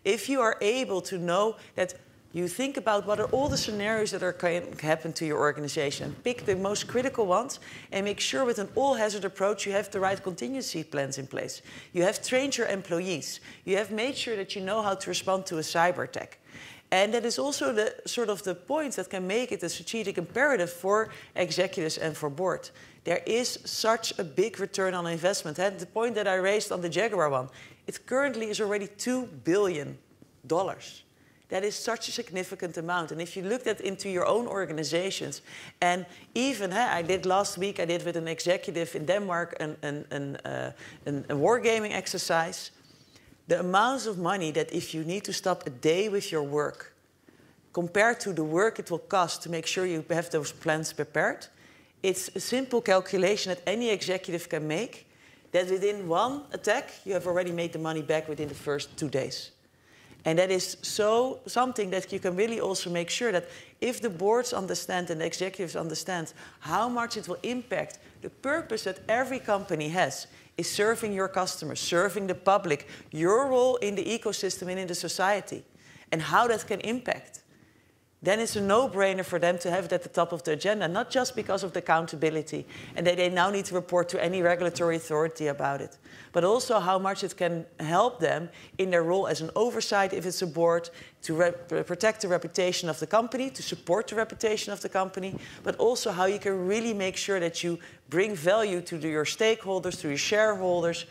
[SPEAKER 6] If you are able to know that you think about what are all the scenarios that can happen to your organization, pick the most critical ones, and make sure with an all-hazard approach you have the right contingency plans in place. You have trained your employees. You have made sure that you know how to respond to a cyber attack. And that is also the sort of the points that can make it a strategic imperative for executives and for board. There is such a big return on investment. And the point that I raised on the Jaguar one, it currently is already $2 billion. That is such a significant amount. And if you look at into your own organizations, and even I did last week, I did with an executive in Denmark a wargaming exercise. The amounts of money that if you need to stop a day with your work, compared to the work it will cost to make sure you have those plans prepared, it's a simple calculation that any executive can make, that within one attack, you have already made the money back within the first 2 days. And that is something that you can really also make sure that if the boards understand and the executives understand how much it will impact the purpose that every company has, is serving your customers, serving the public, your role in the ecosystem and in the society, and how that can impact, then it's a no-brainer for them to have it at the top of the agenda, not just because of the accountability and that they now need to report to any regulatory authority about it, but also how much it can help them in their role as an oversight, if it's a board, to protect the reputation of the company, to support the reputation of the company, but also how you can really make sure that you bring value to your stakeholders, to your shareholders,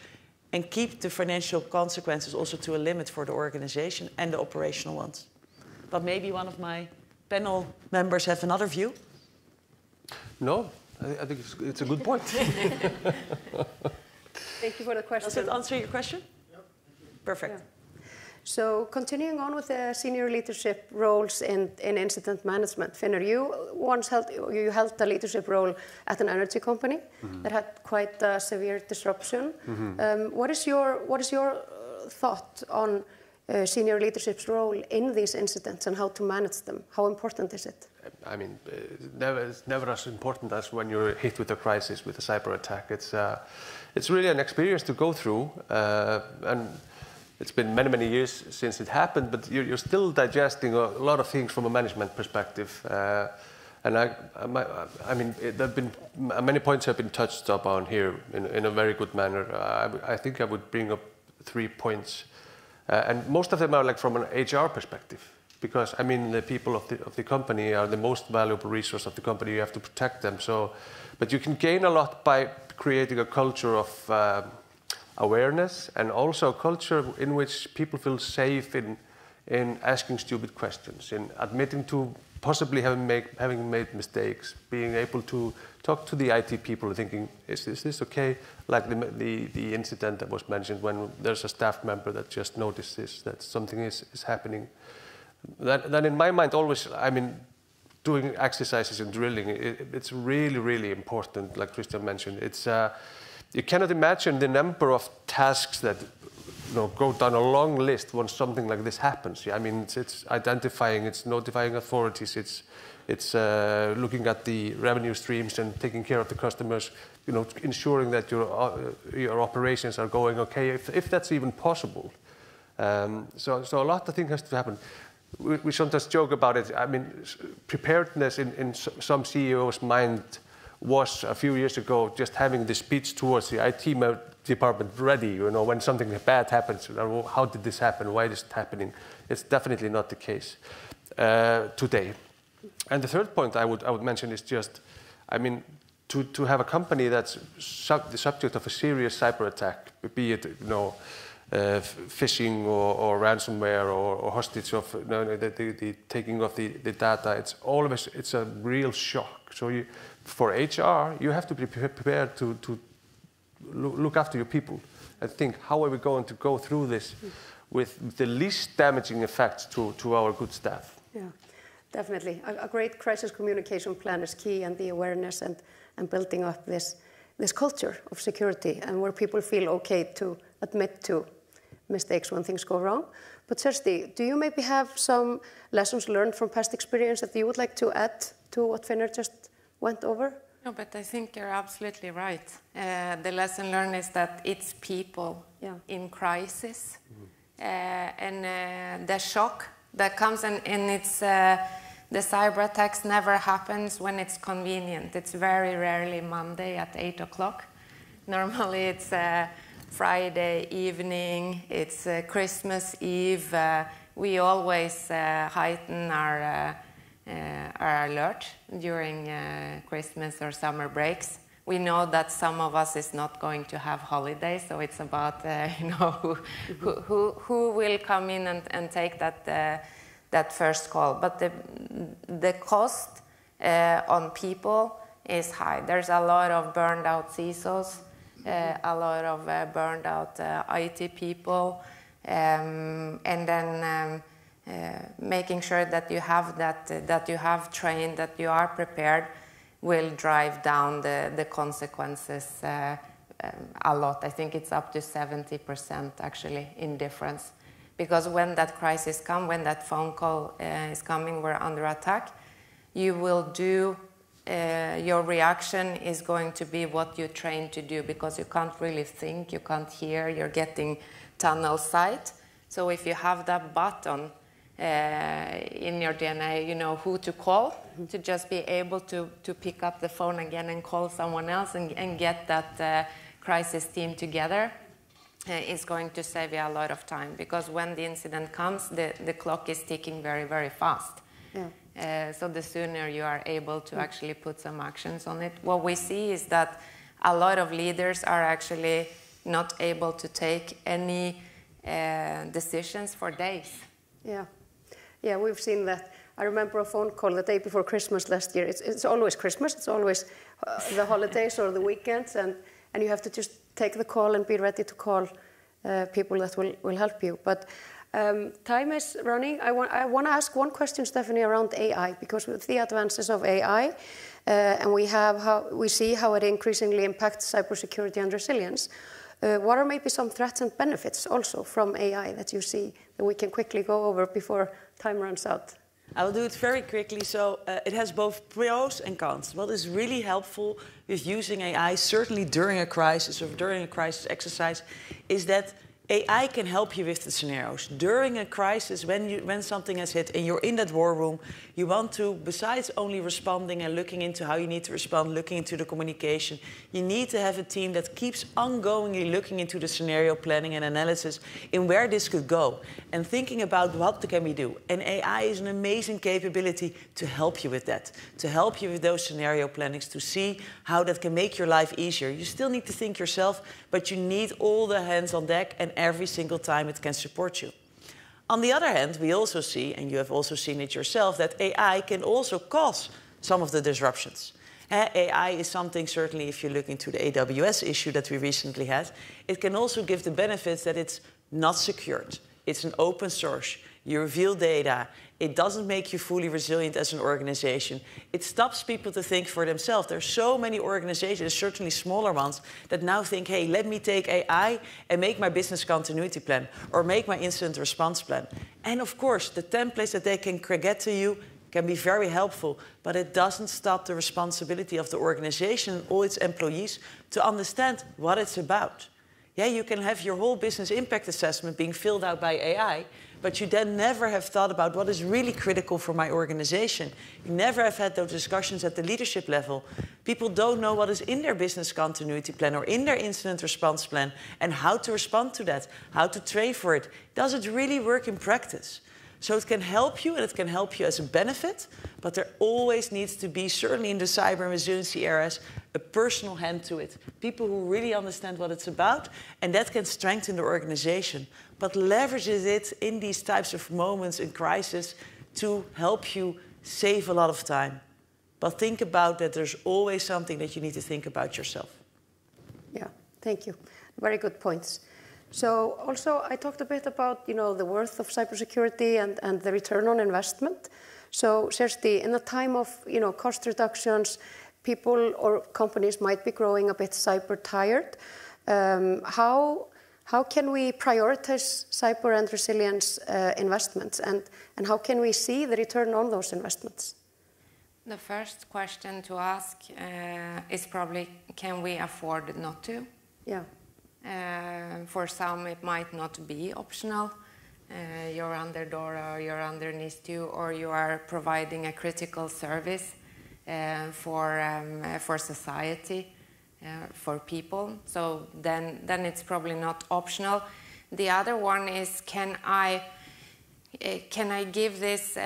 [SPEAKER 6] and keep the financial consequences also to a limit for the organization and the operational ones. But maybe one of my panel members have another view?
[SPEAKER 7] No, I think it's a good point.
[SPEAKER 3] Thank you for the question.
[SPEAKER 6] Does that answer your question?
[SPEAKER 3] Yep.
[SPEAKER 6] Perfect.
[SPEAKER 3] Yeah. So continuing on with the senior leadership roles in incident management, Finnur, you held a leadership role at an energy company that had quite a severe disruption. What is your thought on senior leadership's role in these incidents and how to manage them? How important is it?
[SPEAKER 7] I mean, it's never as important as when you're hit with a crisis, with a cyber attack. It's really an experience to go through, and it's been many, many years since it happened, but you're still digesting a lot of things from a management perspective. And I mean, there have been many points have been touched upon here in a very good manner. I think I would bring up 3 points. And most of them are like from an HR perspective, because I mean the people of the company are the most valuable resource of the company. You have to protect them. So, but you can gain a lot by creating a culture of awareness and also a culture in which people feel safe in asking stupid questions, in admitting to possibly having made mistakes, being able to talk to the IT people, thinking, is this okay? Like the incident that was mentioned when there's a staff member that just notices that something is happening. Then in my mind always, I mean, doing exercises and drilling, it's really, really important, like Christian mentioned. It's you cannot imagine the number of tasks that go down a long list when something like this happens. I mean, it's identifying, it's notifying authorities, it's It's looking at the revenue streams and taking care of the customers, ensuring that your operations are going okay, if that's even possible. So a lot of things has to happen. We sometimes joke about it. I mean, preparedness in some CEO's mind was a few years ago just having the speech towards the IT department ready, when something bad happens. How did this happen? Why is it happening? It's definitely not the case today. And the third point I would mention is just, I mean, to have a company that's the subject of a serious cyber attack, be it phishing or ransomware or hostage of the taking of the data, it's a real shock. So for HR, you have to be prepared to look after your people and think, how are we going to go through this with the least damaging effects to our good staff?
[SPEAKER 3] Yeah, definitely. A great crisis communication plan is key, and the awareness and building up this culture of security, and where people feel okay to admit to mistakes when things go wrong. But Kirsty, do you maybe have some lessons learned from past experience that you would like to add to what Finnur just went over?
[SPEAKER 4] No, but I think you're absolutely right. The lesson learned is that it's people in crisis. And the shock that comes, and it's the cyber attacks never happens when it's convenient. It's very rarely Monday at 8 o'clock. Normally it's Friday evening, it's Christmas Eve. We always heighten our alert during Christmas or summer breaks. We know that some of us is not going to have holidays, so it's about who will come in and take that first call. But the cost on people is high. There's a lot of burned out CISOs, a lot of burned out IT people, and then making sure that you have that you have trained, that you are prepared, will drive down the consequences a lot. I think it's up to 70% actually in difference. Because when that crisis comes, when that phone call is coming, we're under attack, you will do, your reaction is going to be what you're trained to do, because you can't really think, you can't hear, you're getting tunnel sight. So if you have that button in your DNA, you know who to call, to just be able to pick up the phone again and call someone else and get that crisis team together, is going to save you a lot of time. Because when the incident comes, the clock is ticking very, very fast. Yeah. So the sooner you are able to actually put some actions on it. What we see is that a lot of leaders are actually not able to take any decisions for days.
[SPEAKER 3] Yeah. Yeah, we've seen that. I remember a phone call the day before Christmas last year. It's always Christmas, it's always the holidays or the weekends, and you have to just take the call and be ready to call people that will help you. But time is running. I want to ask one question, Stephanie, around AI, because with the advances of AI, and we see how it increasingly impacts cybersecurity and resilience. What are maybe some threats and benefits also from AI that you see that we can quickly go over before time runs out?
[SPEAKER 6] I'll do it very quickly. So it has both pros and cons. What is really helpful with using AI, certainly during a crisis or during a crisis exercise, is that AI can help you with the scenarios. During a crisis, when something has hit and you're in that war room, you want to, besides only responding and looking into how you need to respond, looking into the communication, you need to have a team that keeps ongoingly looking into the scenario planning and analysis in where this could go and thinking about what can we do. And AI is an amazing capability to help you with that, to help you with those scenario plannings, to see how that can make your life easier. You still need to think yourself, but you need all the hands on deck, and every single time it can support you. On the other hand, we also see, and you have also seen it yourself, that AI can also cause some of the disruptions. AI is something, certainly if you look into the AWS issue that we recently had, it can also give the benefits that it's not secured. It's an open source. You reveal data. It doesn't make you fully resilient as an organization. It stops people to think for themselves. There are so many organizations, certainly smaller ones, that now think, hey, let me take AI and make my business continuity plan or make my incident response plan. And of course, the templates that they can get to you can be very helpful, but it doesn't stop the responsibility of the organization and all its employees to understand what it's about. Yeah, you can have your whole business impact assessment being filled out by AI, but you then never have thought about what is really critical for my organization. You never have had those discussions at the leadership level. People don't know what is in their business continuity plan or in their incident response plan and how to respond to that, how to train for it. Does it really work in practice? So it can help you, and it can help you as a benefit, but there always needs to be, certainly in the cyber and resiliency areas, a personal hand to it. People who really understand what it's about, and that can strengthen the organization, but leverages it in these types of moments in crisis to help you save a lot of time. But think about that there's always something that you need to think about yourself.
[SPEAKER 3] Yeah, thank you. Very good points. So also I talked a bit about, the worth of cybersecurity and the return on investment. So Kirsty, in a time of, cost reductions, people or companies might be growing a bit cyber tired. How can we prioritize cyber and resilience investments, and how can we see the return on those investments?
[SPEAKER 4] The first question to ask is probably, can we afford not to?
[SPEAKER 3] Yeah.
[SPEAKER 4] For some, it might not be optional. You're under DORA, or you're under NIS2, or you are providing a critical service for society, for people. So then it's probably not optional. The other one is, can I give this?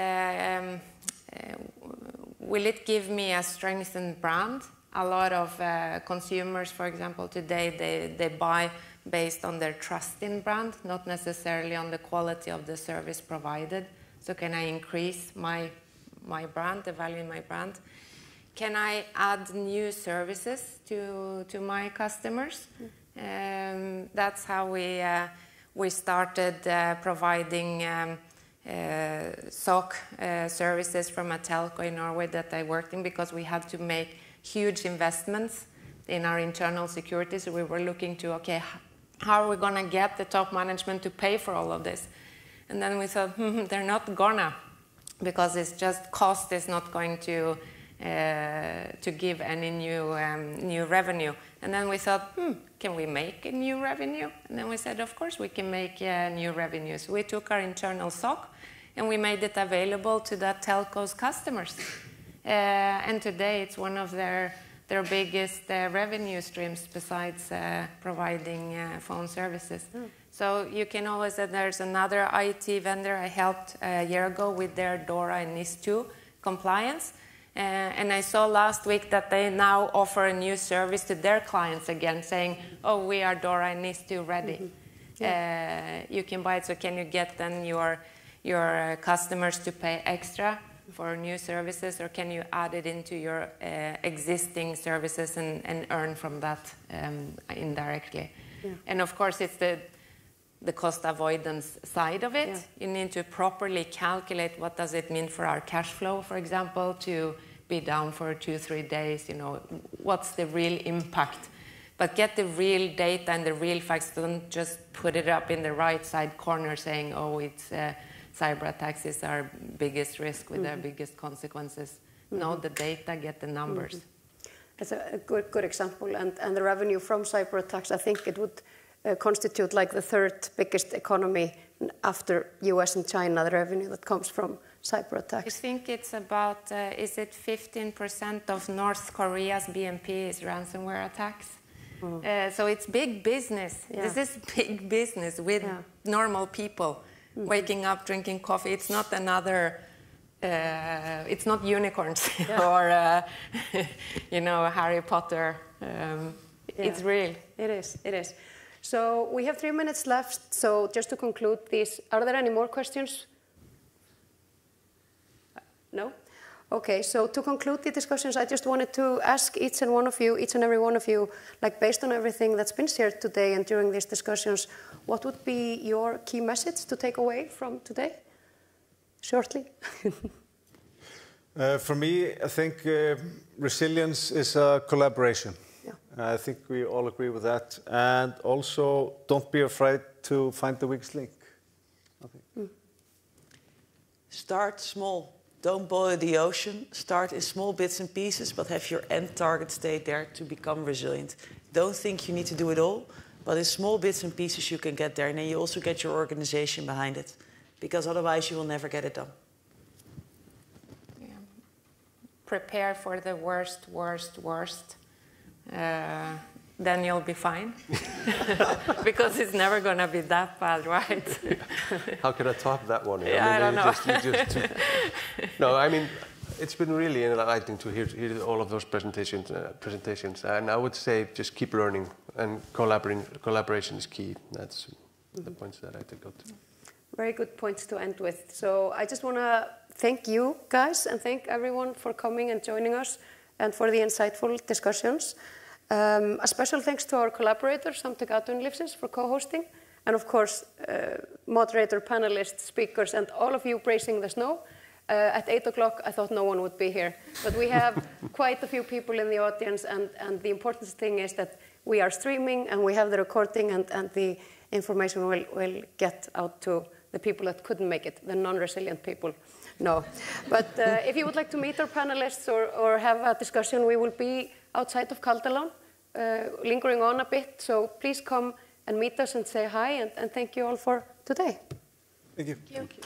[SPEAKER 4] Will it give me a strengthened brand? A lot of consumers, for example, today, they buy based on their trust in brand, not necessarily on the quality of the service provided. So can I increase my brand, the value in my brand? Can I add new services to my customers? That's how we started providing SOC services from a telco in Norway that I worked in, because we had to make huge investments in our internal security. So we were looking to, okay, how are we going to get the top management to pay for all of this? And then we thought, they're not gonna, because it's just cost is not going to give any new revenue. And then we thought, can we make a new revenue? And then we said, of course we can make new revenue. So we took our internal SOC and we made it available to that telco's customers. And today it's one of their biggest revenue streams, besides providing phone services. So you can always say there's another IT vendor I helped a year ago with their DORA and NIS2 compliance. And I saw last week that they now offer a new service to their clients again, saying, oh, we are DORA and NIS2 ready. You can buy it, so can you get then your customers to pay extra for new services, or can you add it into your existing services and earn from that indirectly? Yeah. And of course, it's the cost avoidance side of it. Yeah. You need to properly calculate what does it mean for our cash flow, for example, to be down for 2-3 days. What's the real impact? But get the real data and the real facts. Don't just put it up in the right side corner saying, oh, it's cyber attacks is our biggest risk with their biggest consequences. Know the data, get the numbers.
[SPEAKER 3] That's a good example. And the revenue from cyber attacks, I think it would constitute like the third biggest economy after US and China, the revenue that comes from cyber attacks.
[SPEAKER 4] I think it's about, is it 15% of North Korea's BNP is ransomware attacks? So it's big business. Yeah. This is big business with normal people waking up, drinking coffee. It's not another, it's not unicorns or, Harry Potter. It's real.
[SPEAKER 3] It is. So we have 3 minutes left. So just to conclude this, are there any more questions? No? Okay, so to conclude the discussions, I just wanted to ask each and every one of you, like based on everything that's been shared today and during these discussions, what would be your key message to take away from today? Shortly.
[SPEAKER 5] For me, I think resilience is a collaboration. I think we all agree with that. And also, don't be afraid to find the weakest link.
[SPEAKER 6] Start small. Don't boil the ocean. Start in small bits and pieces, but have your end target stay there to become resilient. Don't think you need to do it all, but in small bits and pieces you can get there, and then you also get your organization behind it, because otherwise you will never get it done.
[SPEAKER 4] Yeah. Prepare for the worst. Then you'll be fine. Because it's never going to be that bad, right?
[SPEAKER 7] How can I top that one?
[SPEAKER 4] I don't know.
[SPEAKER 7] No, I mean, it's been really enlightening to hear all of those presentations, and I would say just keep learning, and collaboration is key. That's the points that I take out.
[SPEAKER 3] Very good points to end with. So I just want to thank you guys and thank everyone for coming and joining us and for the insightful discussions. A special thanks to our collaborators, Samtök Atvinnulífsins, for co-hosting, and of course, moderator, panelists, speakers, and all of you braving the snow. At 8 o'clock, I thought no one would be here, but we have quite a few people in the audience, and the important thing is that we are streaming, and we have the recording, and the information will get out to the people that couldn't make it, the non-resilient people. No, but if you would like to meet our panelists or have a discussion, we will be outside of Kaldalón, lingering on a bit, so please come and meet us and say hi, and thank you all for today.
[SPEAKER 5] Thank you.
[SPEAKER 3] Thank you.